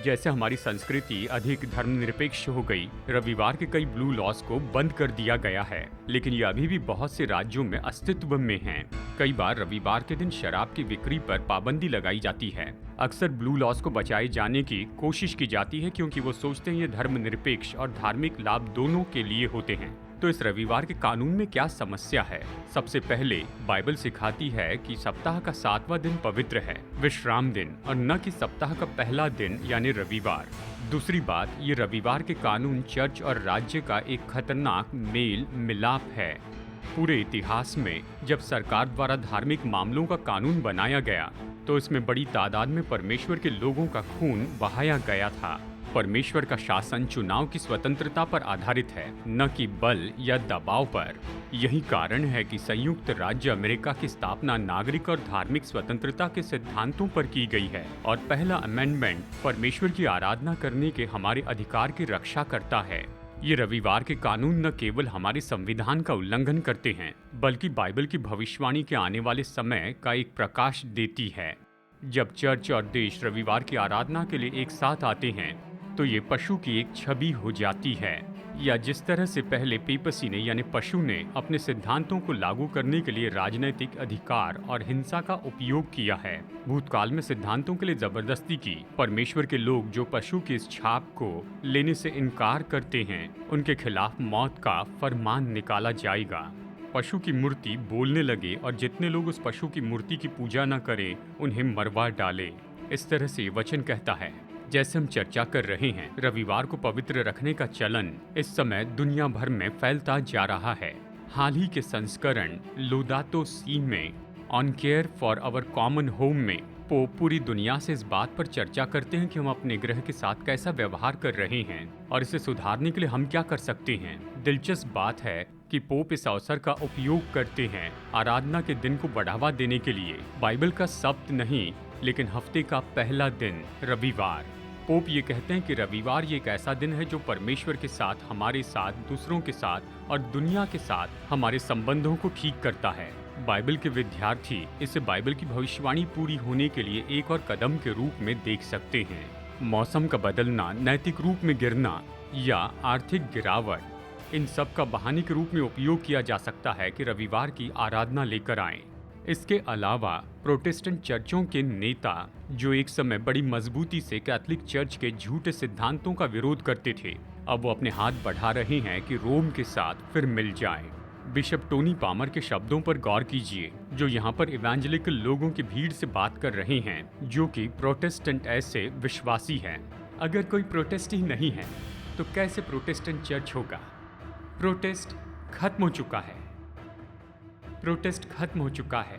A: जैसे हमारी संस्कृति अधिक धर्मनिरपेक्ष हो गई, रविवार के कई ब्लू लॉज को बंद कर दिया गया है, लेकिन ये अभी भी बहुत से राज्यों में अस्तित्व में हैं। कई बार रविवार के दिन शराब की बिक्री पर पाबंदी लगाई जाती है। अक्सर ब्लू लॉज को बचाए जाने की कोशिश की जाती है क्योंकि वो सोचते हैं ये धर्मनिरपेक्ष और धार्मिक लाभ दोनों के लिए होते हैं। तो इस रविवार के कानून में क्या समस्या है? सबसे पहले बाइबल सिखाती है कि सप्ताह का 7वां दिन पवित्र है, विश्राम दिन, और न कि सप्ताह का पहला दिन यानी रविवार। दूसरी बात, ये रविवार के कानून चर्च और राज्य का एक खतरनाक मेल मिलाप है। पूरे इतिहास में जब सरकार द्वारा धार्मिक मामलों का कानून बनाया गया तो इसमें बड़ी तादाद में परमेश्वर के लोगों का खून बहाया गया था। परमेश्वर का शासन चुनाव की स्वतंत्रता पर आधारित है, न कि बल या दबाव पर। यही कारण है कि संयुक्त राज्य अमेरिका की स्थापना नागरिक और धार्मिक स्वतंत्रता के सिद्धांतों पर की गई है, और पहला अमेंडमेंट परमेश्वर की आराधना करने के हमारे अधिकार की रक्षा करता है। ये रविवार के कानून न केवल हमारे संविधान का उल्लंघन करते हैं, बल्कि बाइबल की भविष्यवाणी के आने वाले समय का एक प्रकाश देती है। जब चर्च और देश रविवार की आराधना के लिए एक साथ आते हैं तो ये पशु की एक छवि हो जाती है। या जिस तरह से पहले पेपसी ने यानी पशु ने अपने सिद्धांतों को लागू करने के लिए राजनीतिक अधिकार और हिंसा का उपयोग किया है। भूतकाल में सिद्धांतों के लिए जबरदस्ती की। परमेश्वर के लोग जो पशु की इस छाप को लेने से इनकार करते हैं, उनके खिलाफ मौत का फरमान निकाला जाएगा। पशु की मूर्ति बोलने लगे और जितने लोग उस पशु की मूर्ति की पूजा न करें, उन्हें मरवा डाले। इस तरह से वचन कहता है। जैसे हम चर्चा कर रहे हैं, रविवार को पवित्र रखने का चलन इस समय दुनिया भर में फैलता जा रहा है। हाल ही के संस्करण लोदातो सी में on care for our common home में पोप पूरी दुनिया से इस बात पर चर्चा करते हैं कि हम अपने ग्रह के साथ कैसा व्यवहार कर रहे हैं और इसे सुधारने के लिए हम क्या कर सकते हैं। दिलचस्प बात है कि पोप इस अवसर का उपयोग करते हैं आराधना के दिन को बढ़ावा देने के लिए। बाइबल का सब्त नहीं, लेकिन हफ्ते का पहला दिन रविवार। पोप ये कहते हैं कि रविवार ये एक ऐसा दिन है जो परमेश्वर के साथ, हमारे साथ, दूसरों के साथ और दुनिया के साथ हमारे संबंधों को ठीक करता है। बाइबल के विद्यार्थी इसे बाइबल की भविष्यवाणी पूरी होने के लिए एक और कदम के रूप में देख सकते हैं। मौसम का बदलना, नैतिक रूप में गिरना या आर्थिक गिरावट, इन सब का बहाने के रूप में उपयोग किया जा सकता है कि रविवार की आराधना लेकर आएं। इसके अलावा प्रोटेस्टेंट चर्चों के नेता जो एक समय बड़ी मजबूती से कैथोलिक चर्च के झूठे सिद्धांतों का विरोध करते थे, अब वो अपने हाथ बढ़ा रहे हैं कि रोम के साथ फिर मिल जाएं। बिशप टोनी पामर के शब्दों पर गौर कीजिए, जो यहाँ पर इवेंजेलिकल लोगों की भीड़ से बात कर रहे हैं, जो कि प्रोटेस्टेंट ऐसे विश्वासी हैं। अगर कोई प्रोटेस्ट ही नहीं है तो कैसे प्रोटेस्टेंट चर्च होगा? प्रोटेस्ट खत्म हो चुका है। प्रोटेस्ट खत्म हो चुका है।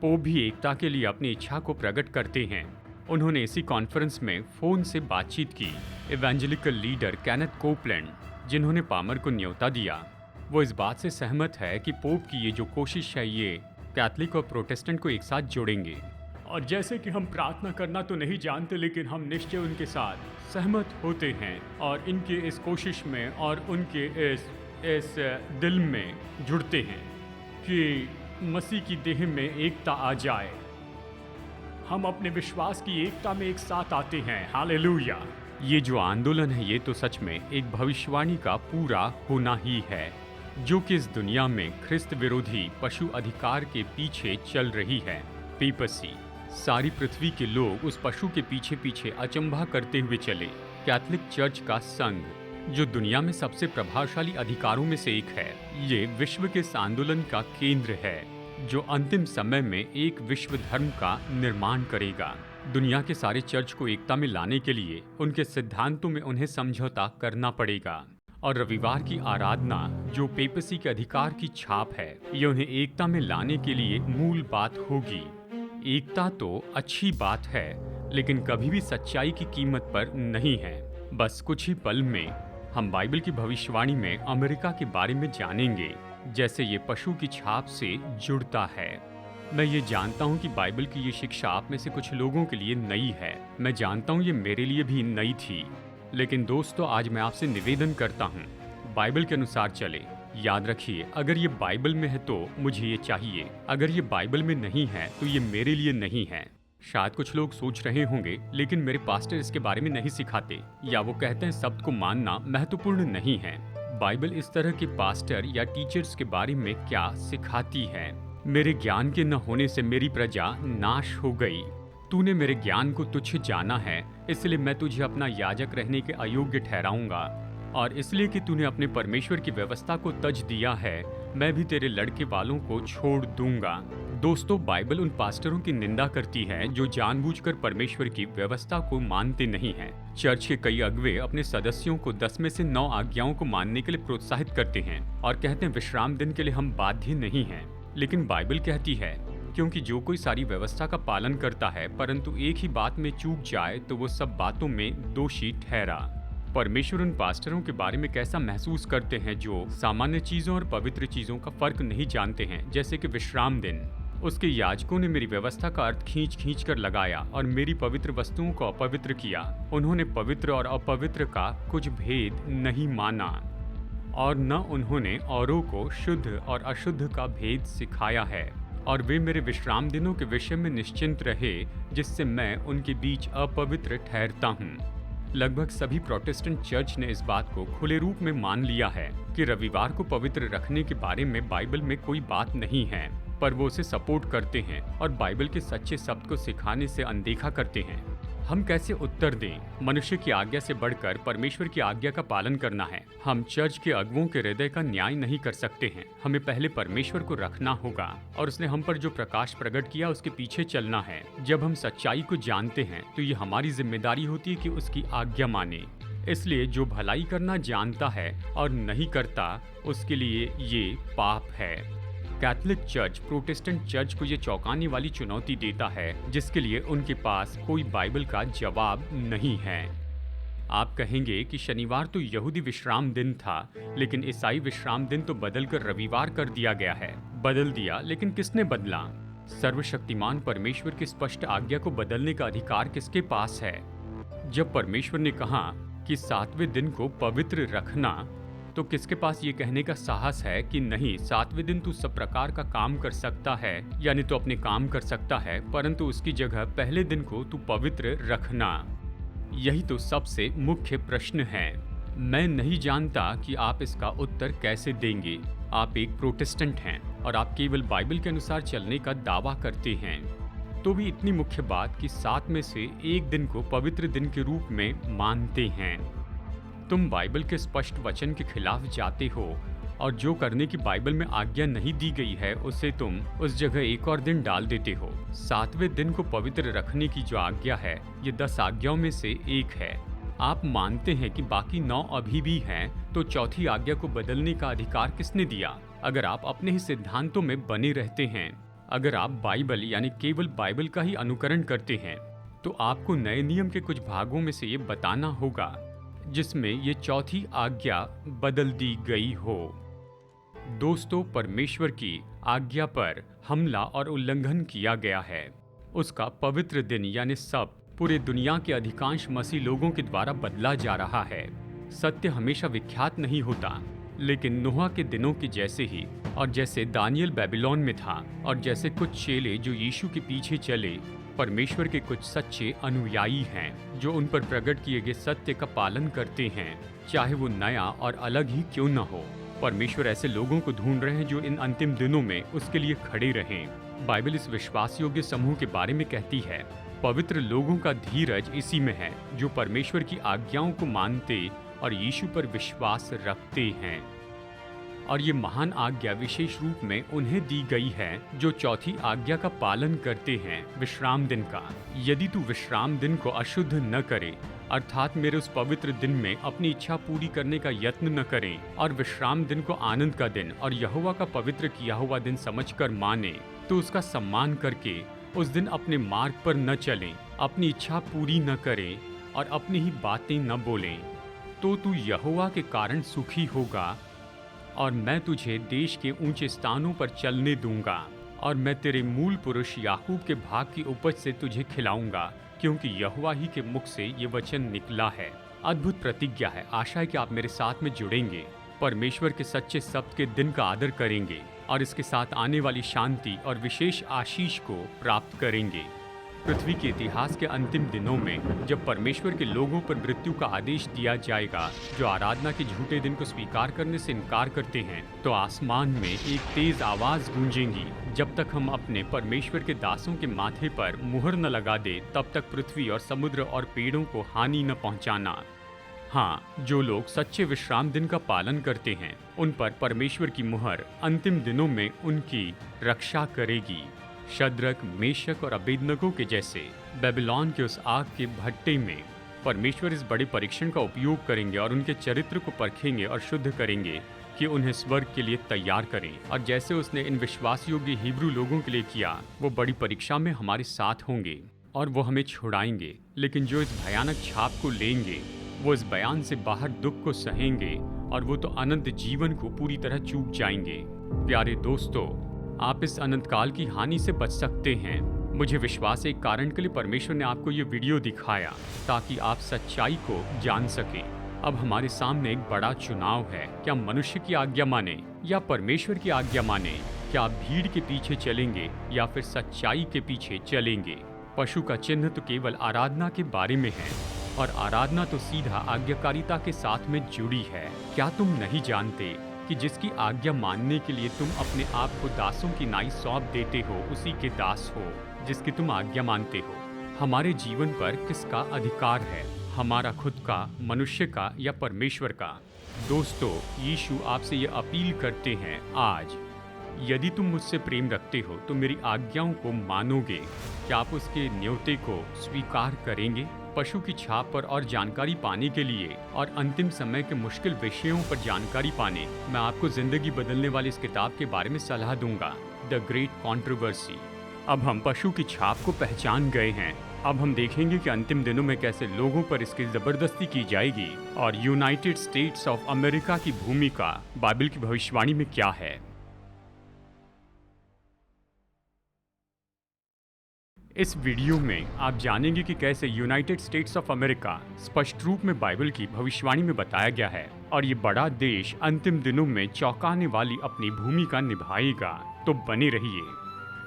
A: पोप भी एकता के लिए अपनी इच्छा को प्रकट करते हैं। उन्होंने इसी कॉन्फ्रेंस में फोन से बातचीत की। इवेंजेलिकल लीडर केनेथ कोपलैंड, जिन्होंने पामर को न्योता दिया, वो इस बात से सहमत है कि पोप की ये जो कोशिश है, ये कैथोलिक और प्रोटेस्टेंट को एक साथ जोड़ेंगे। और जैसे कि हम प्रार्थना करना तो नहीं जानते, लेकिन हम निश्चय उनके साथ सहमत होते हैं और इनके इस कोशिश में और उनके इस दिल में जुड़ते हैं कि मसीह की देह में एकता आ जाए। हम अपने विश्वास की एकता में एक साथ आते हैं। हालेलुया। ये जो आंदोलन है, ये तो सच में एक भविष्यवाणी का पूरा होना ही है, जो कि इस दुनिया में ख्रिस्त विरोधी पशु अधिकार के पीछे चल रही है। पेपसी, सारी पृथ्वी के लोग उस पशु के पीछे पीछे अचंभा करते हुए चले। कैथोलिक चर्च का संघ, जो दुनिया में सबसे प्रभावशाली अधिकारों में से एक है, ये विश्व के इस आंदोलन का केंद्र है, जो अंतिम समय में एक विश्व धर्म का निर्माण करेगा। दुनिया के सारे चर्च को एकता में लाने के लिए उनके सिद्धांतों में उन्हें समझौता करना पड़ेगा। और रविवार की आराधना, जो पेपसी के अधिकार की छाप है, ये उन्हें एकता में लाने के लिए मूल बात होगी। एकता तो अच्छी बात है, लेकिन कभी भी सच्चाई की कीमत पर नहीं है। बस कुछ ही पल में हम बाइबल की भविष्यवाणी में अमेरिका के बारे में जानेंगे, जैसे ये पशु की छाप से जुड़ता है। मैं ये जानता हूँ कि बाइबल की ये शिक्षा आप में से कुछ लोगों के लिए नई है। मैं जानता हूँ ये मेरे लिए भी नई थी। लेकिन दोस्तों, आज मैं आपसे निवेदन करता हूँ, बाइबल के अनुसार चले। याद रखिए, अगर ये बाइबल में है तो मुझे ये चाहिए, अगर ये बाइबल में नहीं है तो ये मेरे लिए नहीं है। शायद कुछ लोग सोच रहे होंगे, लेकिन मेरे पास्टर इसके बारे में नहीं सिखाते, या वो कहते हैं शब्द को मानना महत्वपूर्ण नहीं है। बाइबल इस तरह के पास्टर या टीचर्स के बारे में क्या सिखाती है? मेरे ज्ञान के न होने से मेरी प्रजा नाश हो गई। तूने मेरे ज्ञान को तुच्छ जाना है, इसलिए मैं तुझे अपना याजक रहने के अयोग्य ठहराऊंगा। और इसलिए कि तूने अपने परमेश्वर की व्यवस्था को तज दिया है, मैं भी तेरे लड़के वालों को छोड़ दूंगा। दोस्तों, बाइबल उन पास्टरों की निंदा करती है जो जानबूझकर परमेश्वर की व्यवस्था को मानते नहीं हैं। चर्च के कई अगुवे अपने सदस्यों को 10 में से 9 आज्ञाओं को मानने के लिए प्रोत्साहित करते हैं और कहते हैं विश्राम दिन के लिए हम बाध्य नहीं हैं। लेकिन बाइबल कहती है, क्योंकि जो कोई सारी व्यवस्था का पालन करता है परंतु एक ही बात में चूक जाए तो वो सब बातों में दोषी ठहरा। परमेश्वर उन पास्टरों के बारे में कैसा महसूस करते हैं जो सामान्य चीजों और पवित्र चीजों का फर्क नहीं जानते हैं, जैसे कि विश्राम दिन। उसके याजकों ने मेरी व्यवस्था का अर्थ खींच कर लगाया और मेरी पवित्र वस्तुओं को अपवित्र किया। उन्होंने पवित्र और अपवित्र का कुछ भेद नहीं माना और न उन्होंने औरों को शुद्ध और अशुद्ध का भेद सिखाया है। और वे मेरे विश्राम दिनों के विषय में निश्चिंत रहे, जिससे मैं उनके बीच अपवित्र ठहरता हूँ। लगभग सभी प्रोटेस्टेंट चर्च ने इस बात को खुले रूप में मान लिया है कि रविवार को पवित्र रखने के बारे में बाइबल में कोई बात नहीं है, पर वो उसे सपोर्ट करते हैं और बाइबल के सच्चे शब्द को सिखाने से अनदेखा करते हैं। हम कैसे उत्तर दें? मनुष्य की आज्ञा से बढ़कर परमेश्वर की आज्ञा का पालन करना है। हम चर्च के अगुओं के हृदय का न्याय नहीं कर सकते हैं। हमें पहले परमेश्वर को रखना होगा और उसने हम पर जो प्रकाश प्रकट किया उसके पीछे चलना है। जब हम सच्चाई को जानते हैं तो ये हमारी जिम्मेदारी होती है कि उसकी आज्ञा माने। इसलिए जो भलाई करना जानता है और नहीं करता, उसके लिए ये पाप है। कैथोलिक चर्च प्रोटेस्टेंट चर्च को ये चौंकाने वाली चुनौती देता है जिसके लिए उनके पास कोई बाइबल का जवाब नहीं है। आप कहेंगे कि शनिवार तो यहूदी विश्राम दिन था, लेकिन ईसाई विश्राम दिन तो बदलकर रविवार कर दिया गया है। बदल दिया, लेकिन किसने बदला? सर्वशक्तिमान परमेश्वर की स्पष्ट आज्ञा को बदलने का अधिकार किसके पास है? जब परमेश्वर ने कहा कि 7वें दिन को पवित्र रखना, तो किसके पास ये कहने का साहस है कि नहीं, 7वें दिन तू सब प्रकार का काम कर सकता है, यानी तो अपने काम कर सकता है, परंतु उसकी जगह पहले दिन को तू पवित्र रखना। यही तो सबसे मुख्य प्रश्न है। मैं नहीं जानता कि आप इसका उत्तर कैसे देंगे। आप एक प्रोटेस्टेंट हैं और आप केवल बाइबल के अनुसार चलने का दावा करते हैं। तो भी इतनी मुख्य बात कि 7 में से एक दिन को पवित्र दिन के रूप में मानते हैं। तुम बाइबल के स्पष्ट वचन के खिलाफ जाते हो और जो करने की बाइबल में आज्ञा नहीं दी गई है उसे तुम उस जगह एक और दिन डाल देते हो। 7वें दिन को पवित्र रखने की जो आज्ञा है, ये 10 आज्ञाओं में से एक है। आप मानते हैं कि बाकी 9 अभी भी हैं, तो चौथी आज्ञा को बदलने का अधिकार किसने दिया? अगर आप अपने ही सिद्धांतों में बने रहते हैं, अगर आप बाइबल यानी केवल बाइबल का ही अनुकरण करते हैं, तो आपको नए नियम के कुछ भागों में से ये बताना होगा जिसमें ये चौथी आज्ञा बदल दी गई हो। दोस्तों, परमेश्वर की आज्ञा पर हमला और उल्लंघन किया गया है। उसका पवित्र दिन यानी सब पूरे दुनिया के अधिकांश मसीह लोगों के द्वारा बदला जा रहा है। सत्य हमेशा विख्यात नहीं होता, लेकिन नोहा के दिनों के जैसे ही, और जैसे दानियल बेबीलोन में था, और जैसे कुछ चेले जो यीशु के पीछे चले, परमेश्वर के कुछ सच्चे अनुयायी हैं जो उन पर प्रकट किए गए सत्य का पालन करते हैं, चाहे वो नया और अलग ही क्यों न हो। परमेश्वर ऐसे लोगों को ढूंढ रहे हैं जो इन अंतिम दिनों में उसके लिए खड़े रहें। बाइबल इस विश्वास योग्य समूह के बारे में कहती है, पवित्र लोगों का धीरज इसी में है जो परमेश्वर की आज्ञाओं को मानते और यीशु पर विश्वास रखते हैं। और ये महान आज्ञा विशेष रूप में उन्हें दी गई है जो चौथी आज्ञा का पालन करते हैं, विश्राम दिन का। यदि तू विश्राम दिन को अशुद्ध न करे, अर्थात मेरे उस पवित्र दिन में अपनी इच्छा पूरी करने का यत्न न करें और विश्राम दिन को आनंद का दिन और यहोवा का पवित्र किया हुआ दिन समझकर माने, तो उसका सम्मान करके उस दिन अपने मार्ग पर न चलें, अपनी इच्छा पूरी न करें और अपनी ही बातें न बोलें, तो तू यहोवा के कारण सुखी होगा और मैं तुझे देश के ऊंचे स्थानों पर चलने दूंगा और मैं तेरे मूल पुरुष याकूब के भाग की उपज से तुझे खिलाऊंगा, क्योंकि यहोवा ही के मुख से ये वचन निकला है। अद्भुत प्रतिज्ञा है। आशा है कि आप मेरे साथ में जुड़ेंगे, परमेश्वर के सच्चे शब्द के दिन का आदर करेंगे और इसके साथ आने वाली शांति और विशेष आशीष को प्राप्त करेंगे। पृथ्वी के इतिहास के अंतिम दिनों में जब परमेश्वर के लोगों पर मृत्यु का आदेश दिया जाएगा जो आराधना के झूठे दिन को स्वीकार करने से इनकार करते हैं, तो आसमान में एक तेज आवाज गूंजेगी, जब तक हम अपने परमेश्वर के दासों के माथे पर मुहर न लगा दे तब तक पृथ्वी और समुद्र और पेड़ों को हानि न पहुंचाना। हाँ, जो लोग सच्चे विश्राम दिन का पालन करते हैं उन पर परमेश्वर की मुहर अंतिम दिनों में उनकी रक्षा करेगी। शद्रक, मेशक और अबेदनगो के जैसे बेबीलोन के उस आग के भट्टे में परमेश्वर इस बड़े परीक्षण का उपयोग करेंगे और उनके चरित्र को परखेंगे और शुद्ध करेंगे कि उन्हें स्वर्ग के लिए तैयार करें। और जैसे उसने इन विश्वास योग्य हिब्रू लोगों के लिए किया, वो बड़ी परीक्षा में हमारे साथ होंगे और वो हमें छुड़ाएंगे। लेकिन जो इस भयानक छाप को लेंगे वो इस बयान से बाहर दुख को सहेंगे और वो तो अनंत जीवन को पूरी तरह चूक जाएंगे। प्यारे दोस्तों, आप इस अनंत काल की हानि से बच सकते हैं। मुझे विश्वास है एक कारण के लिए परमेश्वर ने आपको ये वीडियो दिखाया ताकि आप सच्चाई को जान सकें। अब हमारे सामने एक बड़ा चुनाव है, क्या मनुष्य की आज्ञा माने या परमेश्वर की आज्ञा माने? क्या आप भीड़ के पीछे चलेंगे या फिर सच्चाई के पीछे चलेंगे? पशु का चिन्ह तो केवल आराधना के बारे में है, और आराधना तो सीधा आज्ञाकारिता के साथ में जुड़ी है। क्या तुम नहीं जानते कि जिसकी आज्ञा मानने के लिए तुम अपने आप को दासों की नाई सौंप देते हो, उसी के दास हो जिसकी तुम आज्ञा मानते हो। हमारे जीवन पर किसका अधिकार है, हमारा खुद का, मनुष्य का या परमेश्वर का? दोस्तों, यीशु आपसे ये अपील करते हैं आज, यदि तुम मुझसे प्रेम रखते हो तो मेरी आज्ञाओं को मानोगे। क्या आप उसके न्योते को स्वीकार करेंगे? पशु की छाप पर और जानकारी पाने के लिए और अंतिम समय के मुश्किल विषयों पर जानकारी पाने, मैं आपको जिंदगी बदलने वाली इस किताब के बारे में सलाह दूंगा, द ग्रेट कंट्रोवर्सी। अब हम पशु की छाप को पहचान गए हैं। अब हम देखेंगे कि अंतिम दिनों में कैसे लोगों पर इसकी जबरदस्ती की जाएगी और यूनाइटेड स्टेट्स ऑफ अमेरिका की भूमिका बाइबल की भविष्यवाणी में क्या है। इस वीडियो में आप जानेंगे कि कैसे यूनाइटेड स्टेट्स ऑफ अमेरिका स्पष्ट रूप में बाइबल की भविष्यवाणी में बताया गया है और ये बड़ा देश अंतिम दिनों में चौंकाने वाली अपनी भूमिका निभाएगा। तो बने रहिए।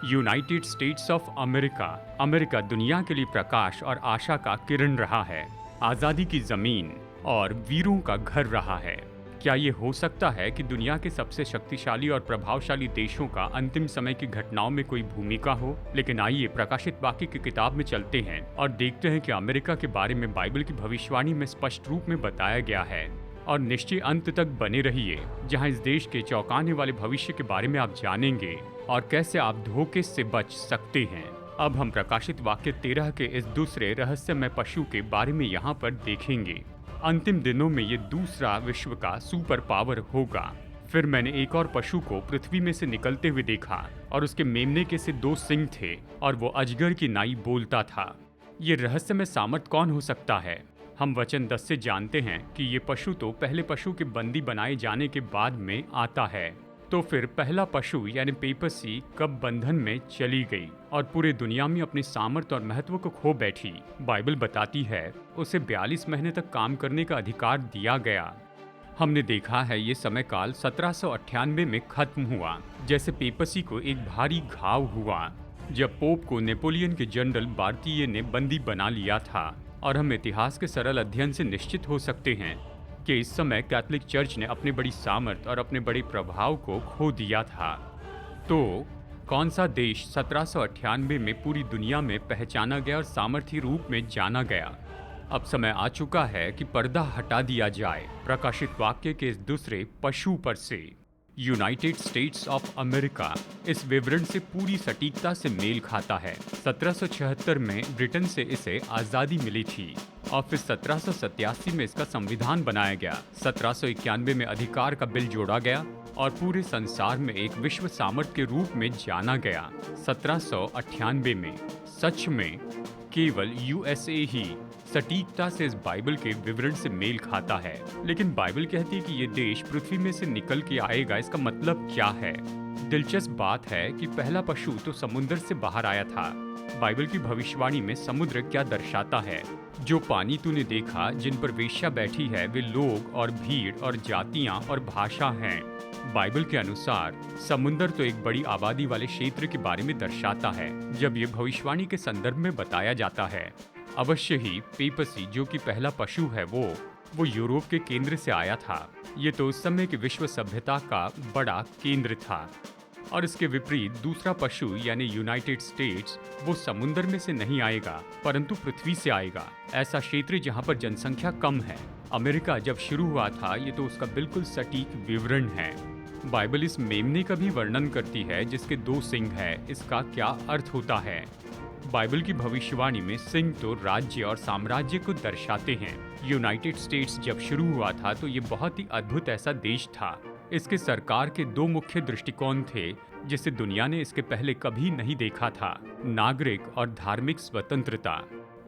A: United states of America. America दुनिया के लिए प्रकाश और आशा का किरण रहा है, आज़ादी की ज़मीन और वीरों का घर रहा है। क्या ये हो सकता है कि दुनिया के सबसे शक्तिशाली और प्रभावशाली देशों का अंतिम समय की घटनाओं में कोई भूमिका हो? लेकिन आइए प्रकाशित वाक्य की किताब में चलते हैं और देखते हैं कि अमेरिका के बारे में बाइबल की भविष्यवाणी में स्पष्ट रूप में बताया गया है। और निश्चय अंत तक बने रहिए, जहां इस देश के चौंकाने वाले भविष्य के बारे में आप जानेंगे और कैसे आप धोखे से बच सकते हैं। अब हम प्रकाशित वाक्य 13 के इस दूसरे रहस्यमय पशु के बारे में यहाँ पर देखेंगे। अंतिम दिनों में ये दूसरा विश्व का सुपर पावर होगा। फिर मैंने एक और पशु को पृथ्वी में से निकलते हुए देखा और उसके मेमने के से 2 सिंग थे और वो अजगर की नाई बोलता था। ये रहस्यमय सामर्थ कौन हो सकता है? हम वचन 10 से जानते हैं कि ये पशु तो पहले पशु के बंदी बनाए जाने के बाद में आता है। तो फिर पहला पशु यानी पेपसी कब बंधन में चली गई और पूरे दुनिया में अपने सामर्थ्य और महत्व को खो बैठी? बाइबल बताती है उसे 42 महीने तक काम करने का अधिकार दिया गया। हमने देखा है ये समय काल 1798 में खत्म हुआ, जैसे पेपसी को एक भारी घाव हुआ जब पोप को नेपोलियन के जनरल बार्तिये ने बंदी बना लिया था। और हम इतिहास के सरल अध्ययन से निश्चित हो सकते हैं कि इस समय कैथोलिक चर्च ने अपने बड़ी सामर्थ और अपने बड़े प्रभाव को खो दिया था। तो कौन सा देश 1798 में पूरी दुनिया में पहचाना गया और सामर्थी रूप में जाना गया? अब समय आ चुका है कि पर्दा हटा दिया जाए प्रकाशित वाक्य के इस दूसरे पशु पर से। यूनाइटेड स्टेट्स ऑफ अमेरिका इस विवरण से पूरी सटीकता से मेल खाता है। 1776 में ब्रिटेन से इसे आज़ादी मिली थी और फिर 1787 में इसका संविधान बनाया गया। 1791 में अधिकार का बिल जोड़ा गया और पूरे संसार में एक विश्व सामर्थ के रूप में जाना गया। 1798 में सच में केवल यूएसए ही सटीकता से इस बाइबल के विवरण से मेल खाता है। लेकिन बाइबल कहती है कि ये देश पृथ्वी में से निकल के आएगा। इसका मतलब क्या है? दिलचस्प बात है कि पहला पशु तो समुद्र से बाहर आया था। बाइबल की भविष्यवाणी में समुद्र क्या दर्शाता है? जो पानी तूने देखा जिन पर वेश्या बैठी है वे लोग और भीड़ और जातियां और भाषा हैं। बाइबल के अनुसार समुद्र तो एक बड़ी आबादी वाले क्षेत्र के बारे में दर्शाता है। जब ये भविष्यवाणी के संदर्भ में बताया जाता है, अवश्य ही पेपसी जो कि पहला पशु है वो यूरोप के केंद्र से आया था। ये तो उस समय की विश्व सभ्यता का बड़ा केंद्र था। और इसके विपरीत दूसरा पशु यानी यूनाइटेड स्टेट्स वो समुद्र में से नहीं आएगा परंतु पृथ्वी से आएगा, ऐसा क्षेत्र जहां पर जनसंख्या कम है। अमेरिका जब शुरू हुआ था ये तो उसका बिल्कुल सटीक विवरण है। बाइबल इस मेमने का भी वर्णन करती है जिसके 2 सिंग है। इसका क्या अर्थ होता है? बाइबल की भविष्यवाणी में सिंह तो राज्य और साम्राज्य को दर्शाते हैं। यूनाइटेड स्टेट्स जब शुरू हुआ था तो ये बहुत ही अद्भुत ऐसा देश था। इसके सरकार के 2 मुख्य दृष्टिकोण थे जिसे दुनिया ने इसके पहले कभी नहीं देखा था, नागरिक और धार्मिक स्वतंत्रता।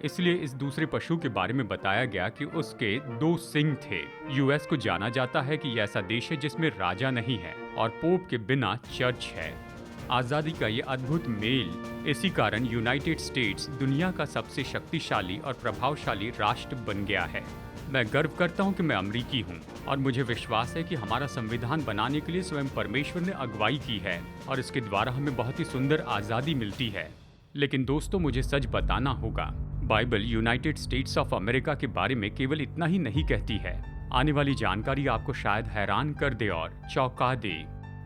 A: इसलिए इस दूसरे पशु के बारे में बताया गया कि उसके 2 सिंग थे। यूएस को जाना जाता है कि यह ऐसा देश है जिसमें राजा नहीं है और पोप के बिना चर्च है। आज़ादी का ये अद्भुत मेल, इसी कारण यूनाइटेड स्टेट्स दुनिया का सबसे शक्तिशाली और प्रभावशाली राष्ट्र बन गया है। मैं गर्व करता हूं कि मैं अमरीकी हूं और मुझे विश्वास है कि हमारा संविधान बनाने के लिए स्वयं परमेश्वर ने अगुवाई की है और इसके द्वारा हमें बहुत ही सुंदर आज़ादी मिलती है। लेकिन दोस्तों, मुझे सच बताना होगा, Bible United states of America के बारे में केवल इतना ही नहीं कहती है। आने वाली जानकारी आपको शायद हैरान कर दे और चौंका दे।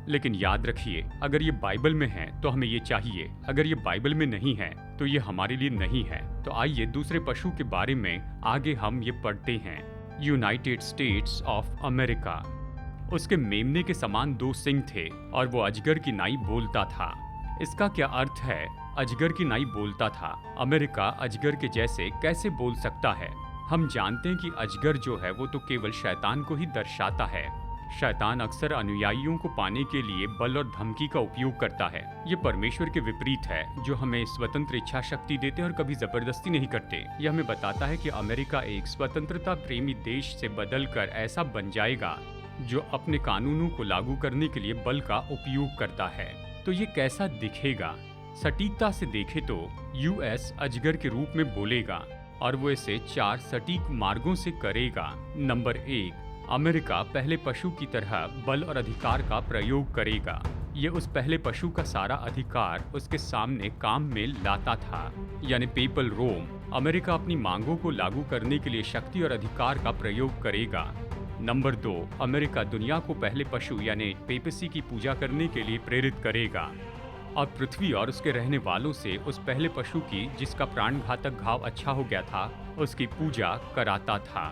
A: लेकिन याद रखिए, अगर ये बाइबल में है तो हमें ये चाहिए, अगर ये बाइबल में नहीं है तो ये हमारे लिए नहीं है। तो आइए दूसरे पशु के बारे में आगे हम ये पढ़ते हैं। United states of America. उसके मेमने के समान 2 सिंग थे और वो अजगर की नाई बोलता था। इसका क्या अर्थ है? अजगर की नाई बोलता था। अमेरिका अजगर के जैसे कैसे बोल सकता है? हम जानते हैं कि अजगर जो है वो तो केवल शैतान को ही दर्शाता है। शैतान अक्सर अनुयायियों को पाने के लिए बल और धमकी का उपयोग करता है। ये परमेश्वर के विपरीत है, जो हमें स्वतंत्र इच्छा शक्ति देते हैं और कभी जबरदस्ती नहीं करते। यह हमें बताता है कि अमेरिका एक स्वतंत्रता प्रेमी देश से बदलकर ऐसा बन जाएगा जो अपने कानूनों को लागू करने के लिए बल का उपयोग करता है। तो ये कैसा दिखेगा? सटीकता से देखे तो यूएस अजगर के रूप में बोलेगा और वो इसे 4 सटीक मार्गों से करेगा। नंबर 1, अमेरिका पहले पशु की तरह बल और अधिकार का प्रयोग करेगा। ये उस पहले पशु का सारा अधिकार उसके सामने काम में लाता था, यानी पेपल रोम। अमेरिका अपनी मांगों को लागू करने के लिए शक्ति और अधिकार का प्रयोग करेगा। नंबर 2, अमेरिका दुनिया को पहले पशु यानी पेपसी की पूजा करने के लिए प्रेरित करेगा और पृथ्वी और उसके रहने वालों से उस पहले पशु की जिसका प्राणघातक घाव अच्छा हो गया था उसकी पूजा कराता था।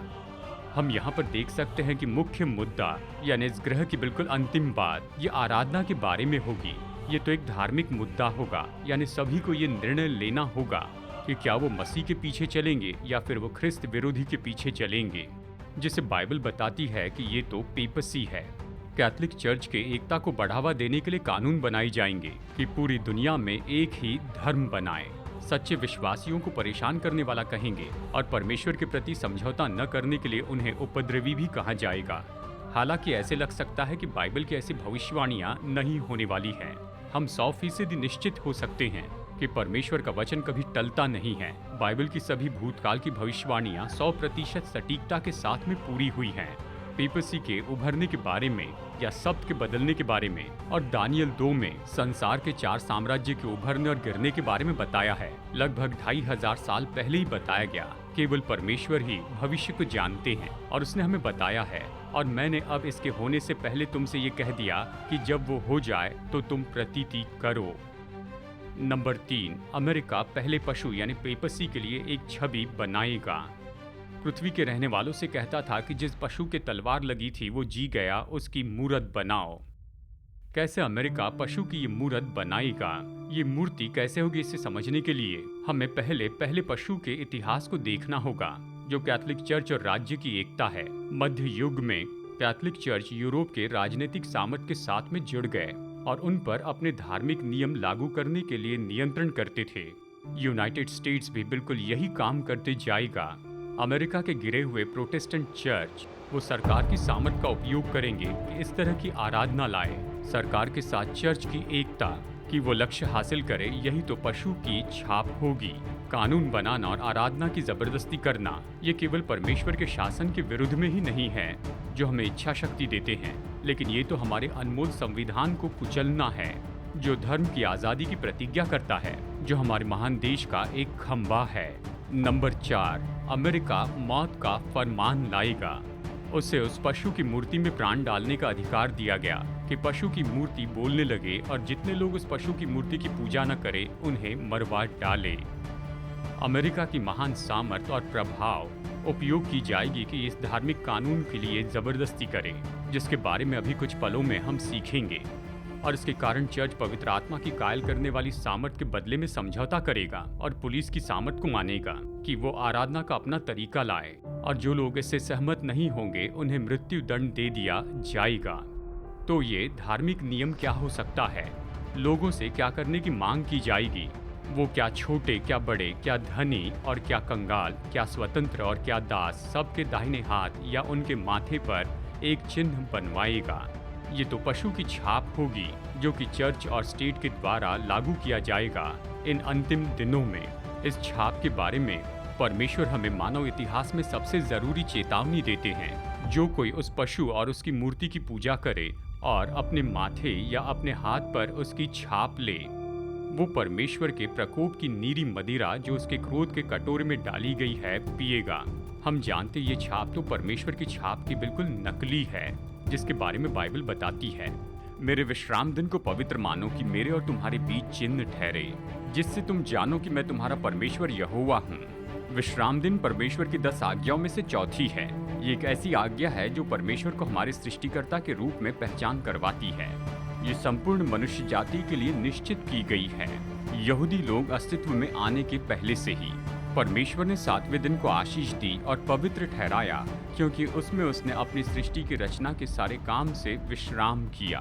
A: हम यहाँ पर देख सकते हैं कि मुख्य मुद्दा यानी इस ग्रह की बिल्कुल अंतिम बात ये आराधना के बारे में होगी। ये तो एक धार्मिक मुद्दा होगा, यानी सभी को ये निर्णय लेना होगा कि क्या वो मसीह के पीछे चलेंगे या फिर वो ख्रिस्त विरोधी के पीछे चलेंगे, जिसे बाइबल बताती है कि ये तो पेपसी है। कैथोलिक चर्च के एकता को बढ़ावा देने के लिए कानून बनाए जाएंगे कि पूरी दुनिया में एक ही धर्म बनाए। सच्चे विश्वासियों को परेशान करने वाला कहेंगे और परमेश्वर के प्रति समझौता न करने के लिए उन्हें उपद्रवी भी कहा जाएगा। हालांकि ऐसे लग सकता है कि बाइबल की ऐसी भविष्यवाणियां नहीं होने वाली हैं। हम 100% निश्चित हो सकते हैं कि परमेश्वर का वचन कभी टलता नहीं है। बाइबल की सभी भूतकाल की भविष्यवाणियां 100% सटीकता के साथ में पूरी हुई हैं। पेपसी के उभरने के बारे में या शब्द के बदलने के बारे में और दानियल 2 में संसार के 4 साम्राज्य के उभरने और गिरने के बारे में बताया है। लगभग 2500 साल पहले ही बताया गया। केवल परमेश्वर ही भविष्य को जानते हैं और उसने हमें बताया है। और मैंने अब इसके होने से पहले तुमसे ये कह दिया कि जब वो हो जाए तो तुम प्रतीति करो। नंबर 3, अमेरिका पहले पशु यानी पेपसी के लिए एक छवि बनाएगा। पृथ्वी के रहने वालों से कहता था कि जिस पशु के तलवार लगी थी वो जी गया, उसकी मूर्त बनाओ। कैसे अमेरिका पशु की ये मूर्त बनाएगा? ये मूर्ति कैसे होगी, इसे समझने के लिए हमें पहले पशु के इतिहास को देखना होगा, जो कैथोलिक चर्च और राज्य की एकता है। मध्य युग में कैथोलिक चर्च यूरोप के राजनीतिक सामर्थ के साथ में जुड़ गए और उन पर अपने धार्मिक नियम लागू करने के लिए नियंत्रण करते थे। यूनाइटेड स्टेट्स भी बिल्कुल यही काम करते जाएगा। अमेरिका के गिरे हुए प्रोटेस्टेंट चर्च वो सरकार की सामर्थ का उपयोग करेंगे कि इस तरह की आराधना लाए। सरकार के साथ चर्च की एकता कि वो लक्ष्य हासिल करे, यही तो पशु की छाप होगी। कानून बनाना और आराधना की जबरदस्ती करना ये केवल परमेश्वर के शासन के विरुद्ध में ही नहीं है, जो हमें इच्छा शक्ति देते हैं, लेकिन ये तो हमारे अनमोल संविधान को कुचलना है, जो धर्म की आज़ादी की प्रतिज्ञा करता है, जो हमारे महान देश का एक खंभा है। नंबर 4, अमेरिका मौत का फरमान लाएगा। उसे उस पशु की मूर्ति में प्राण डालने का अधिकार दिया गया कि पशु की मूर्ति बोलने लगे और जितने लोग उस पशु की मूर्ति की पूजा न करें उन्हें मरवा डाले। अमेरिका की महान सामर्थ और प्रभाव उपयोग की जाएगी कि इस धार्मिक कानून के लिए जबरदस्ती करे, जिसके बारे में अभी कुछ पलों में हम सीखेंगे। और इसके कारण चर्च पवित्र आत्मा की कायल करने वाली सामर्थ के बदले में समझौता करेगा और पुलिस की सामर्थ को मानेगा कि वो आराधना का अपना तरीका लाए, और जो लोग इससे सहमत नहीं होंगे उन्हें मृत्यु दंड दे दिया जाएगा। तो ये धार्मिक नियम क्या हो सकता है? लोगों से क्या करने की मांग की जाएगी? वो क्या छोटे, क्या बड़े, क्या धनी और क्या कंगाल, क्या स्वतंत्र और क्या दास, सबके दाहिने हाथ या उनके माथे पर एक चिन्ह बनवाएगा। ये तो पशु की छाप होगी, जो कि चर्च और स्टेट के द्वारा लागू किया जाएगा इन अंतिम दिनों में। इस छाप के बारे में परमेश्वर हमें मानव इतिहास में सबसे जरूरी चेतावनी देते हैं। जो कोई उस पशु और उसकी मूर्ति की पूजा करे और अपने माथे या अपने हाथ पर उसकी छाप ले, वो परमेश्वर के प्रकोप की नीरी मदिरा जो उसके क्रोध के कटोरे में डाली गई है पिएगा। हम जानते ये छाप तो परमेश्वर की छाप की बिल्कुल नकली है, जिसके बारे में बाइबल बताती है, मेरे विश्राम दिन को पवित्र मानो कि मेरे और तुम्हारे बीच चिन्ह ठहरे, जिससे तुम जानो कि मैं तुम्हारा परमेश्वर यहोवा हूँ। विश्राम दिन परमेश्वर की 10 आज्ञाओं में से चौथी है। ये एक ऐसी आज्ञा है जो परमेश्वर को हमारे सृष्टिकर्ता के रूप में पहचान करवाती है। ये संपूर्ण मनुष्य जाति के लिए निश्चित की गई है। यहूदी लोग अस्तित्व में आने के पहले से ही परमेश्वर ने 7वें दिन को आशीष दी और पवित्र ठहराया, क्योंकि उसमें उसने अपनी सृष्टि की रचना के सारे काम से विश्राम किया।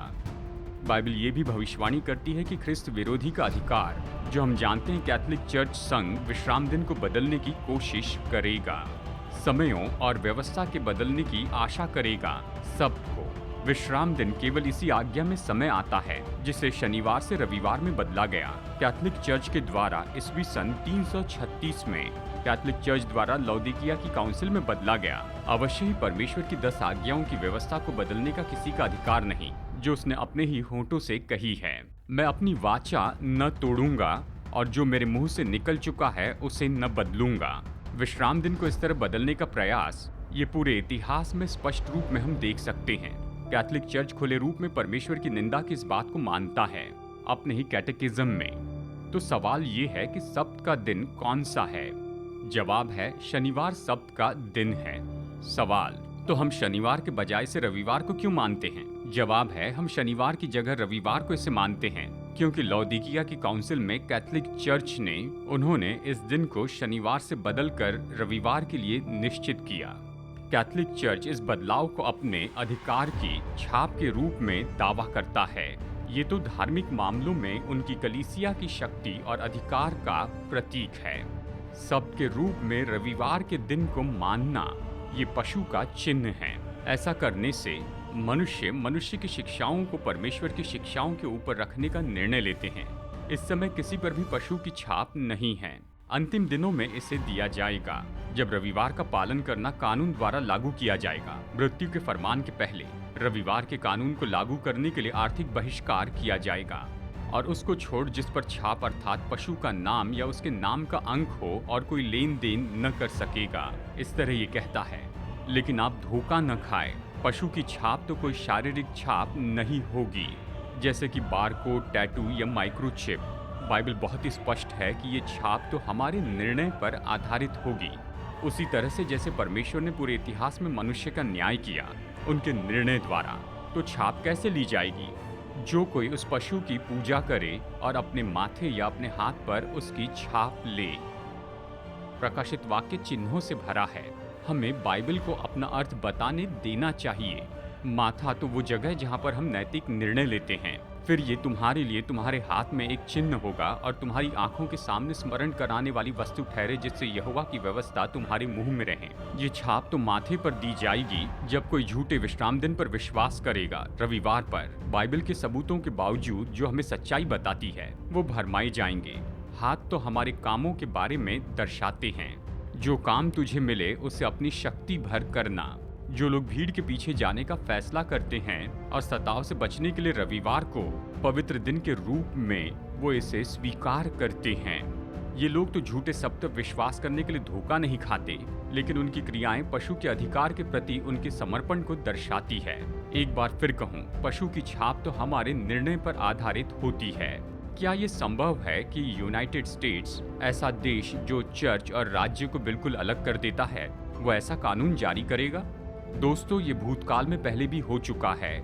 A: बाइबल ये भी भविष्यवाणी करती है कि ख्रिस्त विरोधी का अधिकार, जो हम जानते हैं कैथोलिक चर्च संघ विश्राम दिन को बदलने की कोशिश करेगा, समयों और व्यवस्था के बदलने की आशा करेगा सबको। विश्राम दिन केवल इसी आज्ञा में समय आता है जिसे शनिवार से रविवार में बदला गया। कैथोलिक चर्च के द्वारा ईस्वी सन 336 में कैथोलिक चर्च द्वारा लौदीकिया की काउंसिल में बदला गया। अवश्य ही परमेश्वर की 10 आज्ञाओं की व्यवस्था को बदलने का किसी का अधिकार नहीं, जो उसने अपने ही होंठों से कही है। मैं अपनी वाचा न तोड़ूंगा और जो मेरे मुंह से निकल चुका है उसे न बदलूंगा। विश्राम दिन को इस तरह बदलने का प्रयास ये पूरे इतिहास में स्पष्ट रूप में हम देख सकते हैं। कैथोलिक चर्च खुले रूप में परमेश्वर की निंदा की इस बात को मानता है अपने ही कैटेकिज्म में। तो सवाल ये है कि सब्त का दिन कौन सा है? जवाब है शनिवार सब्त का दिन है। सवाल, तो हम शनिवार के बजाय से रविवार को क्यों मानते हैं? जवाब है हम शनिवार की जगह रविवार को इसे मानते हैं क्योंकि लौदीकिया की काउंसिल में कैथोलिक चर्च ने उन्होंने इस दिन को शनिवार से बदलकर रविवार के लिए निश्चित किया। कैथोलिक चर्च इस बदलाव को अपने अधिकार की छाप के रूप में दावा करता है। ये तो धार्मिक मामलों में उनकी कलीसिया की शक्ति और अधिकार का प्रतीक है। सब्त के रूप में रविवार के दिन को मानना ये पशु का चिन्ह है। ऐसा करने से मनुष्य की शिक्षाओं को परमेश्वर की शिक्षाओं के ऊपर रखने का निर्णय लेते हैं। इस समय किसी पर भी पशु की छाप नहीं है। अंतिम दिनों में इसे दिया जाएगा जब रविवार का पालन करना कानून द्वारा लागू किया जाएगा। मृत्यु के फरमान के पहले रविवार के कानून को लागू करने के लिए आर्थिक बहिष्कार किया जाएगा और उसको छोड़ जिस पर छाप अर्थात पशु का नाम या उसके नाम का अंक हो और कोई लेन देन न कर सकेगा। इस तरह ये कहता है। लेकिन आप धोखा न खाए, पशु की छाप तो कोई शारीरिक छाप नहीं होगी जैसे कि बारकोड, टैटू या माइक्रोचिप। बाइबल बहुत ही स्पष्ट है कि ये छाप तो हमारे निर्णय पर आधारित होगी, उसी तरह से जैसे परमेश्वर ने पूरे इतिहास में मनुष्य का न्याय किया उनके निर्णय द्वारा। तो छाप कैसे ली जाएगी? जो कोई उस पशु की पूजा करे और अपने माथे या अपने हाथ पर उसकी छाप ले। प्रकाशित वाक्य चिन्हों से भरा है। हमें बाइबल को अपना अर्थ बताने देना चाहिए। माथा तो वो जगह जहाँ पर हम नैतिक निर्णय लेते हैं। फिर ये तुम्हारे लिए तुम्हारे हाथ में एक चिन्ह होगा और तुम्हारी आंखों के सामने स्मरण कराने वाली वस्तु ठहरे, जिससे यहोवा की व्यवस्था तुम्हारे मुंह में रहे। ये छाप तो माथे पर दी जाएगी जब कोई झूठे विश्राम दिन पर विश्वास करेगा। रविवार पर बाइबल के सबूतों के बावजूद जो हमें सच्चाई बताती है वो भरमाए जाएंगे। हाथ तो हमारे कामों के बारे में दर्शाते हैं। जो काम तुझे मिले उसे अपनी शक्ति भर करना। जो लोग भीड़ के पीछे जाने का फैसला करते हैं और सताव से बचने के लिए रविवार को पवित्र दिन के रूप में वो इसे स्वीकार करते हैं। ये लोग तो झूठे सब्त पर विश्वास करने के लिए धोखा नहीं खाते, लेकिन उनकी क्रियाएं पशु के अधिकार के प्रति उनके समर्पण को दर्शाती है। एक बार फिर कहूँ, पशु की छाप तो हमारे निर्णय पर आधारित होती है। क्या ये संभव है कि यूनाइटेड स्टेट्स, ऐसा देश जो चर्च और राज्य को बिल्कुल अलग कर देता है, वो ऐसा कानून जारी करेगा? दोस्तों, ये भूतकाल में पहले भी हो चुका है।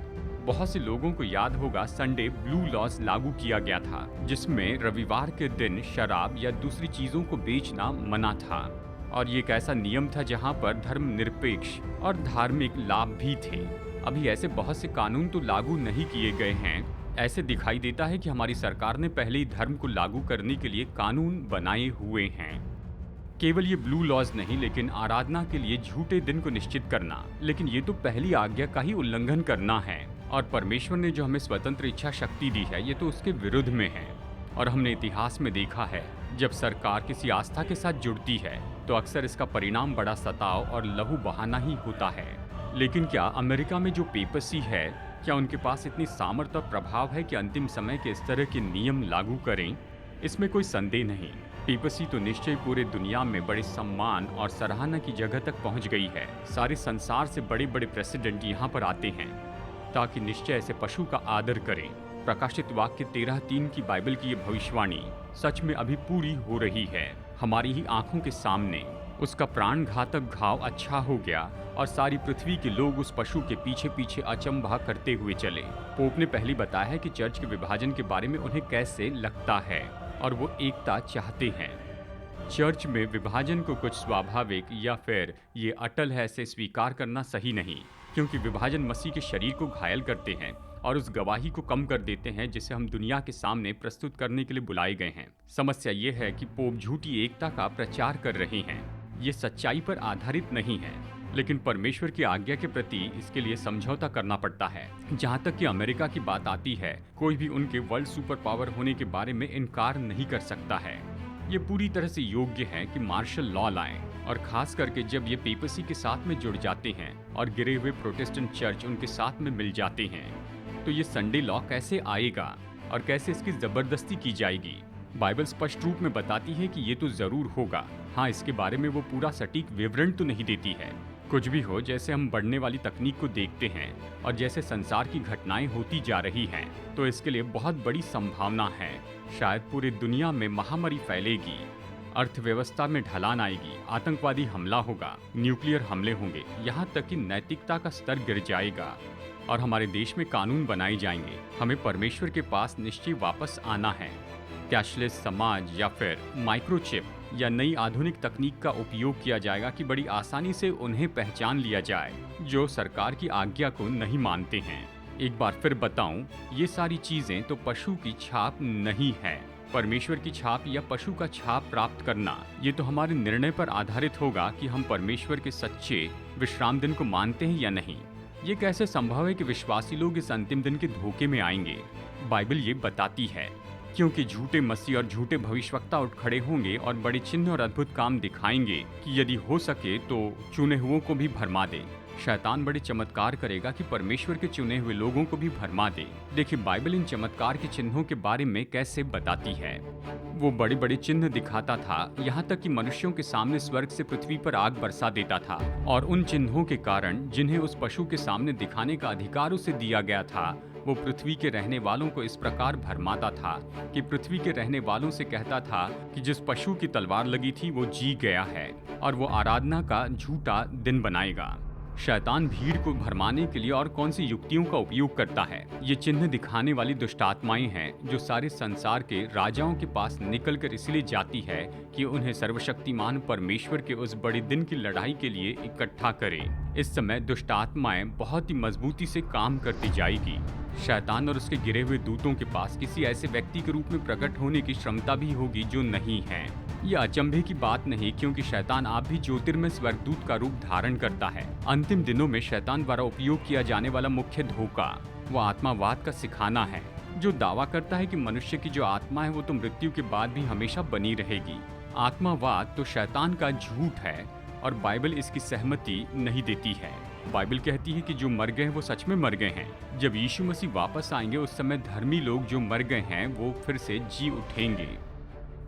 A: बहुत से लोगों को याद होगा संडे ब्लू लॉज लागू किया गया था, जिसमें रविवार के दिन शराब या दूसरी चीजों को बेचना मना था। और ये एक ऐसा नियम था जहां पर धर्मनिरपेक्ष और धार्मिक लाभ भी थे। अभी ऐसे बहुत से कानून तो लागू नहीं किए गए हैं। ऐसे दिखाई देता है कि हमारी सरकार ने पहले ही धर्म को लागू करने के लिए कानून बनाए हुए हैं। केवल ये ब्लू लॉज नहीं, लेकिन आराधना के लिए झूठे दिन को निश्चित करना। लेकिन ये तो पहली आज्ञा का ही उल्लंघन करना है, और परमेश्वर ने जो हमें स्वतंत्र इच्छा शक्ति दी है ये तो उसके विरुद्ध में है। और हमने इतिहास में देखा है, जब सरकार किसी आस्था के साथ जुड़ती है तो अक्सर इसका परिणाम बड़ा सताव और लहू बहाना ही होता है। लेकिन क्या अमेरिका में जो पेपसी है, क्या उनके पास इतनी सामर्थ्य और प्रभाव है कि अंतिम समय के इस तरह के नियम लागू करें? इसमें कोई संदेह नहीं। पेपसी तो निश्चय पूरे दुनिया में बड़े सम्मान और सराहना की जगह तक पहुंच गई है। सारे संसार से बड़े बड़े प्रेसिडेंट यहाँ पर आते हैं ताकि निश्चय ऐसे पशु का आदर करें। प्रकाशित वाक्य 13:3 की बाइबल की ये भविष्यवाणी सच में अभी पूरी हो रही है। हमारी ही आंखों के सामने उसका प्राण घातक घाव अच्छा हो गया और सारी पृथ्वी के लोग उस पशु के पीछे पीछे अचंभा करते हुए चले। पोप ने पहले बताया है कि चर्च के विभाजन के बारे में उन्हें कैसे लगता है और वो एकता चाहते हैं। चर्च में विभाजन को कुछ स्वाभाविक या फिर ये अटल है से स्वीकार करना सही नहीं, क्योंकि विभाजन मसीह के शरीर को घायल करते हैं और उस गवाही को कम कर देते हैं जिसे हम दुनिया के सामने प्रस्तुत करने के लिए बुलाए गए हैं। समस्या ये है कि पोप झूठी एकता का प्रचार कर रहे हैं। ये सच्चाई पर आधारित नहीं है, लेकिन परमेश्वर की आज्ञा के प्रति इसके लिए समझौता करना पड़ता है। जहाँ तक कि अमेरिका की बात आती है, कोई भी उनके वर्ल्ड सुपर पावर होने के बारे में इनकार नहीं कर सकता है। ये पूरी तरह से योग्य है कि मार्शल लॉ लाएं, और खास करके जब ये पेपसी के साथ में जुड़ जाते हैं और गिरे हुए प्रोटेस्टेंट चर्च उनके साथ में मिल जाते हैं, तो ये संडे लॉ कैसे आएगा और कैसे इसकी जबरदस्ती की जाएगी। बाइबल स्पष्ट रूप में बताती है कि ये तो जरूर होगा। हाँ, इसके बारे में वो पूरा सटीक विवरण तो नहीं देती है। कुछ भी हो, जैसे हम बढ़ने वाली तकनीक को देखते हैं और जैसे संसार की घटनाएं होती जा रही हैं, तो इसके लिए बहुत बड़ी संभावना है। शायद पूरी दुनिया में महामारी फैलेगी, अर्थव्यवस्था में ढलान आएगी, आतंकवादी हमला होगा, न्यूक्लियर हमले होंगे, यहाँ तक कि नैतिकता का स्तर गिर जाएगा और हमारे देश में कानून बनाए जाएंगे। हमें परमेश्वर के पास निश्चय वापस आना है। कैशलेस समाज या फिर माइक्रोचिप या नई आधुनिक तकनीक का उपयोग किया जाएगा कि बड़ी आसानी से उन्हें पहचान लिया जाए जो सरकार की आज्ञा को नहीं मानते हैं। एक बार फिर बताऊं, ये सारी चीजें तो पशु की छाप नहीं है। परमेश्वर की छाप या पशु का छाप प्राप्त करना, ये तो हमारे निर्णय पर आधारित होगा कि हम परमेश्वर के सच्चे विश्राम दिन को मानते हैं या नहीं। ये कैसे संभव है कि विश्वासी लोग इस अंतिम दिन के धोखे में आएंगे? बाइबल ये बताती है, क्योंकि झूठे मसीह और झूठे भविष्यवक्ता उठ खड़े होंगे और बड़े चिन्ह और अद्भुत काम दिखाएंगे कि यदि हो सके तो चुने हुओं को भी भरमा दे। शैतान बड़े चमत्कार करेगा कि परमेश्वर के चुने हुए लोगों को भी भरमा दे। देखिए, बाइबल इन चमत्कार के चिन्हों के बारे में कैसे बताती है। वो बड़े बड़े चिन्ह दिखाता था, यहाँ तक कि मनुष्यों के सामने स्वर्ग से पृथ्वी पर आग बरसा देता था, और उन चिन्हों के कारण जिन्हें उस पशु के सामने दिखाने का अधिकार उसे दिया गया था, वो पृथ्वी के रहने वालों को इस प्रकार भरमाता था कि पृथ्वी के रहने वालों से कहता था कि जिस पशु की तलवार लगी थी वो जी गया है और वो आराधना का झूठा दिन बनाएगा। शैतान भीड़ को भरमाने के लिए और कौन सी युक्तियों का उपयोग करता है? ये चिन्ह दिखाने वाली दुष्ट आत्माएं हैं जो सारे संसार के राजाओं के पास निकलकर इसलिए जाती है कि उन्हें सर्वशक्तिमान परमेश्वर के उस बड़े दिन की लड़ाई के लिए इकट्ठा करे। इस समय दुष्ट आत्माएं बहुत ही मजबूती से काम करती जाएगी। शैतान और उसके गिरे हुए दूतों के पास किसी ऐसे व्यक्ति के रूप में प्रकट होने की क्षमता भी होगी जो नहीं है। यह अचंभे की बात नहीं, क्योंकि शैतान आप भी ज्योतिर्मय स्वर्गदूत का रूप धारण करता है। अंतिम दिनों में शैतान द्वारा उपयोग किया जाने वाला मुख्य धोखा वो आत्मावाद का सिखाना है, जो दावा करता है कि मनुष्य की जो आत्मा है वो तो मृत्यु के बाद भी हमेशा बनी रहेगी। आत्मावाद तो शैतान का झूठ है और बाइबल इसकी सहमति नहीं देती है। बाइबल कहती है कि जो मर गए हैं वो सच में मर गए हैं। जब यीशु मसीह वापस आएंगे उस समय धर्मी लोग जो मर गए हैं वो फिर से जी उठेंगे।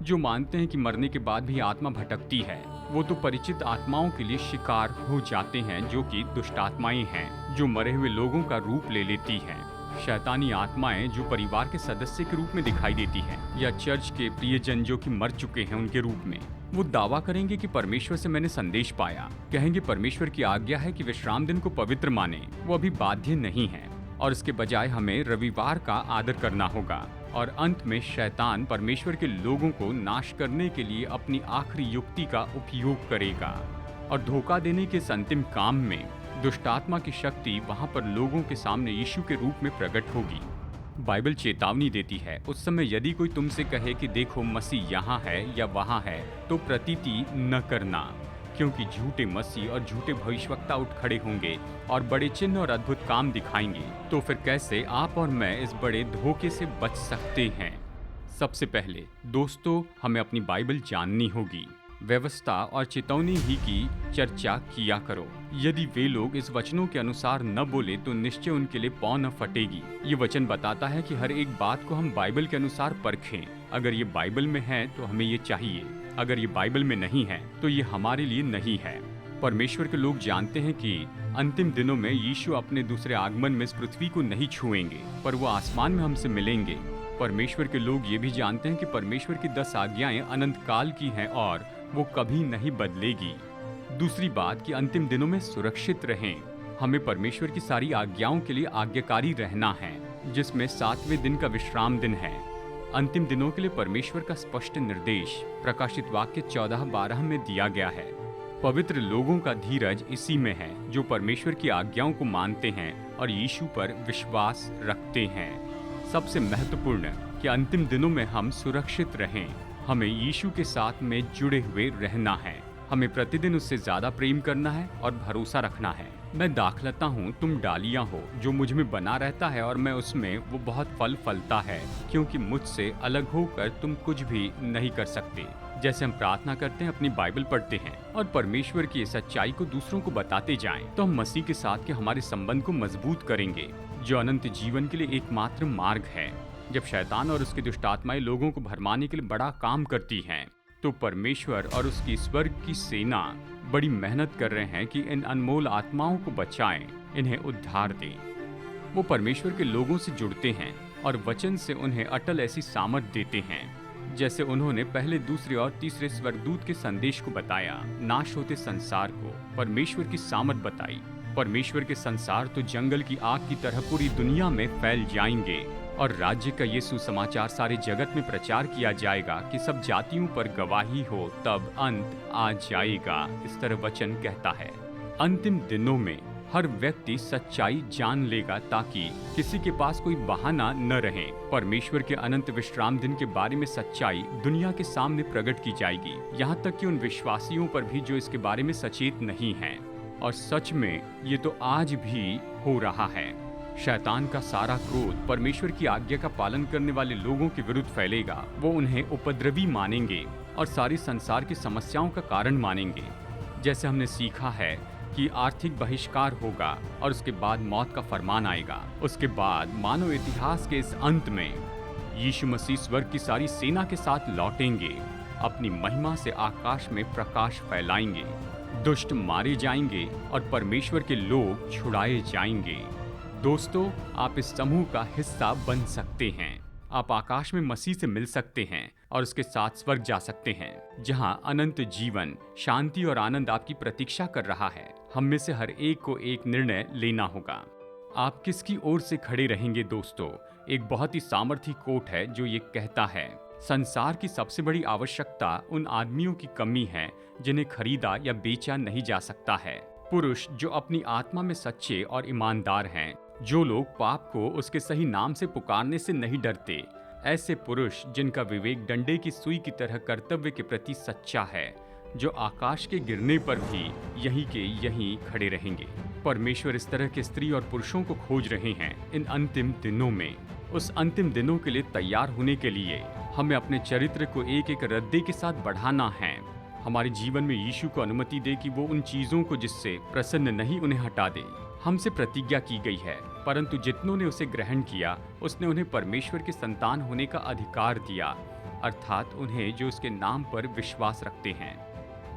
A: जो मानते हैं कि मरने के बाद भी आत्मा भटकती है, वो तो परिचित आत्माओं के लिए शिकार हो जाते हैं, जो कि दुष्ट आत्माएं हैं जो मरे हुए लोगों का रूप ले लेती हैं। शैतानी आत्माएं जो परिवार के सदस्य के रूप में दिखाई देती हैं, या चर्च के प्रियजन जो कि मर चुके हैं उनके रूप में। वो दावा करेंगे कि परमेश्वर से मैंने संदेश पाया, कहेंगे परमेश्वर की आज्ञा है कि विश्राम दिन को पवित्र माने। वो अभी बाध्य नहीं है और इसके बजाय हमें रविवार का आदर करना होगा। और अंत में शैतान परमेश्वर के लोगों को नाश करने के लिए अपनी आखिरी युक्ति का उपयोग करेगा, और धोखा देने के इस अंतिम काम में दुष्टात्मा की शक्ति वहां पर लोगों के सामने यीशु के रूप में प्रकट होगी। बाइबल चेतावनी देती है, उस समय यदि कोई तुमसे कहे कि देखो मसीह यहाँ है या वहाँ है, तो प्रतीति न करना, क्योंकि झूठे मसीह और झूठे भविष्यवक्ता उठ खड़े होंगे और बड़े चिन्ह और अद्भुत काम दिखाएंगे। तो फिर कैसे आप और मैं इस बड़े धोखे से बच सकते हैं? सबसे पहले दोस्तों, हमें अपनी बाइबल जाननी होगी। व्यवस्था और चेतावनी ही की चर्चा किया करो। यदि वे लोग इस वचनों के अनुसार न बोले तो निश्चय उनके लिए पौ न फटेगी। ये वचन बताता है कि हर एक बात को हम बाइबल के अनुसार परखें। अगर ये बाइबल में है तो हमें ये चाहिए, अगर ये बाइबल में नहीं है तो ये हमारे लिए नहीं है। परमेश्वर के लोग जानते हैं कि अंतिम दिनों में यीशु अपने दूसरे आगमन में इस पृथ्वी को नहीं छुएंगे, पर वो आसमान में हमसे मिलेंगे। परमेश्वर के लोग ये भी जानते हैं कि परमेश्वर की 10 आज्ञाएं अनंत काल की हैं और वो कभी नहीं बदलेगी। दूसरी बात कि अंतिम दिनों में सुरक्षित रहें। हमें परमेश्वर की सारी आज्ञाओं के लिए आज्ञाकारी रहना है, जिसमें 7वें दिन का विश्राम दिन है। अंतिम दिनों के लिए परमेश्वर का स्पष्ट निर्देश प्रकाशित वाक्य 14:12 में दिया गया है। पवित्र लोगों का धीरज इसी में है जो परमेश्वर की आज्ञाओं को मानते हैं और यीशु पर विश्वास रखते हैं। सबसे महत्वपूर्ण कि अंतिम दिनों में हम सुरक्षित रहें। हमें यीशु के साथ में जुड़े हुए रहना है। हमें प्रतिदिन उससे ज्यादा प्रेम करना है और भरोसा रखना है। मैं दाखलता हूँ, तुम डालियाँ हो, जो मुझ में बना रहता है और मैं उसमें, वो बहुत फल फलता है, क्योंकि मुझसे अलग होकर तुम कुछ भी नहीं कर सकते। जैसे हम प्रार्थना करते हैं, अपनी बाइबल पढ़ते हैं और परमेश्वर की सच्चाई को दूसरों को बताते जाएं, तो हम मसीह के साथ के हमारे संबंध को मजबूत करेंगे, जो अनंत जीवन के लिए एकमात्र मार्ग है। जब शैतान और उसकी दुष्ट आत्माएं लोगों को भरमाने के लिए बड़ा काम करती हैं, तो परमेश्वर और उसकी स्वर्ग की सेना बड़ी मेहनत कर रहे हैं कि इन अनमोल आत्माओं को बचाएं, इन्हें उद्धार दें। वो परमेश्वर के लोगों से जुड़ते हैं और वचन से उन्हें अटल ऐसी सामर्थ देते हैं, जैसे उन्होंने पहले, दूसरे और तीसरे स्वर्गदूत के संदेश को बताया। नाश होते संसार को परमेश्वर की सामर्थ बताई। परमेश्वर के संसार तो जंगल की आग की तरह पूरी दुनिया में फैल जाएंगे और राज्य का ये सुसमाचार सारे जगत में प्रचार किया जाएगा कि सब जातियों पर गवाही हो, तब अंत आ जाएगा। इस तरह वचन कहता है। अंतिम दिनों में हर व्यक्ति सच्चाई जान लेगा ताकि किसी के पास कोई बहाना न रहे। परमेश्वर के अनंत विश्राम दिन के बारे में सच्चाई दुनिया के सामने प्रकट की जाएगी, यहाँ तक कि उन विश्वासियों पर भी जो इसके बारे में सचेत नहीं हैं। और सच में ये तो आज भी हो रहा है। शैतान का सारा क्रोध परमेश्वर की आज्ञा का पालन करने वाले लोगों के विरुद्ध फैलेगा। वो उन्हें उपद्रवी मानेंगे और सारी संसार की समस्याओं का कारण मानेंगे। जैसे हमने सीखा है कि आर्थिक बहिष्कार होगा और उसके बाद मौत का फरमान आएगा। उसके बाद मानव इतिहास के इस अंत में यीशु मसीह स्वर्ग की सारी सेना के साथ लौटेंगे, अपनी महिमा से आकाश में प्रकाश फैलाएंगे। दुष्ट मारे जाएंगे और परमेश्वर के लोग छुड़ाए जाएंगे। दोस्तों, आप इस समूह का हिस्सा बन सकते हैं। आप आकाश में मसीह से मिल सकते हैं और उसके साथ स्वर्ग जा सकते हैं, जहां अनंत जीवन, शांति और आनंद आपकी प्रतीक्षा कर रहा है। हम में से हर एक को एक निर्णय लेना होगा। आप किसकी ओर से खड़े रहेंगे दोस्तों? एक बहुत ही सामर्थी कोट है जो ये कहता है, संसार की सबसे बड़ी आवश्यकता उन आदमियों की कमी है जिन्हें खरीदा या बेचा नहीं जा सकता है। पुरुष जो अपनी आत्मा में सच्चे और ईमानदार हैं, जो लोग पाप को उसके सही नाम से पुकारने से नहीं डरते, ऐसे पुरुष जिनका विवेक डंडे की सुई की तरह कर्तव्य के प्रति सच्चा है, जो आकाश के गिरने पर भी यहीं के यहीं खड़े रहेंगे। परमेश्वर इस तरह के स्त्री और पुरुषों को खोज रहे हैं इन अंतिम दिनों में। उस अंतिम दिनों के लिए तैयार होने के लिए हमें अपने चरित्र को एक एक रद्दे के साथ बढ़ाना है। हमारे जीवन में यीशु को अनुमति दे कि वो उन चीजों को जिससे प्रसन्न नहीं उन्हें हटा दे। हमसे प्रतिज्ञा की गई है, परंतु जितनों ने उसे ग्रहण किया उसने उन्हें परमेश्वर के संतान होने का अधिकार दिया, अर्थात उन्हें जो उसके नाम पर विश्वास रखते हैं।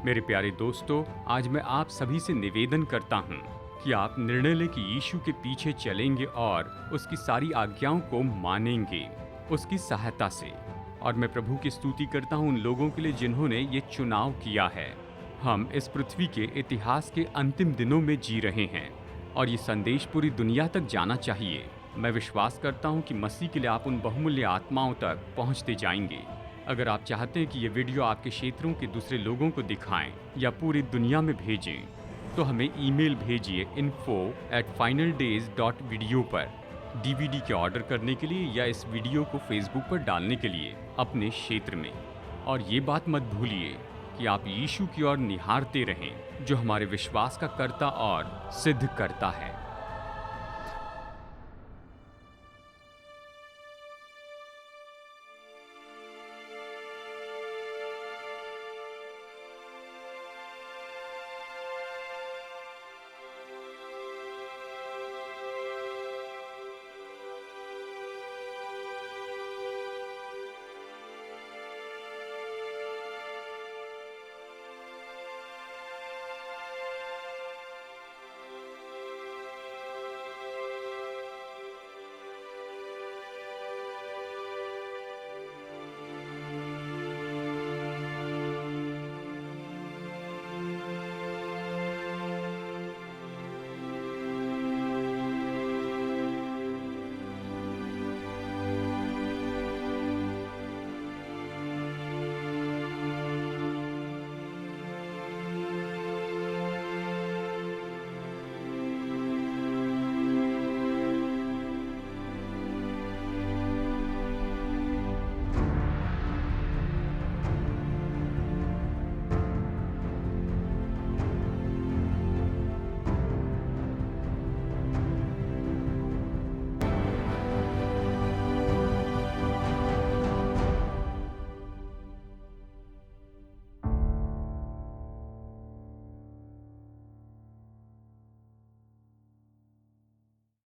A: मेरे प्यारे दोस्तों, आज मैं आप सभी से निवेदन करता हूँ कि आप निर्णय लें कि यीशु के पीछे चलेंगे और उसकी सारी आज्ञाओं को मानेंगे उसकी सहायता से। और मैं प्रभु की स्तुति करता हूँ उन लोगों के लिए जिन्होंने ये चुनाव किया है। हम इस पृथ्वी के इतिहास के अंतिम दिनों में जी रहे हैं और ये संदेश पूरी दुनिया तक जाना चाहिए। मैं विश्वास करता हूँ कि मसीह के लिए आप उन बहुमूल्य आत्माओं तक पहुँचते जाएंगे। अगर आप चाहते हैं कि ये वीडियो आपके क्षेत्रों के दूसरे लोगों को दिखाएं या पूरी दुनिया में भेजें, तो हमें ईमेल भेजिए info@finaldays.video पर DVD के ऑर्डर करने के लिए या इस वीडियो को फेसबुक पर डालने के लिए अपने क्षेत्र में। और ये बात मत भूलिए कि आप यीशु की ओर निहारते रहें, जो हमारे विश्वास का कर्ता और सिद्ध करता है।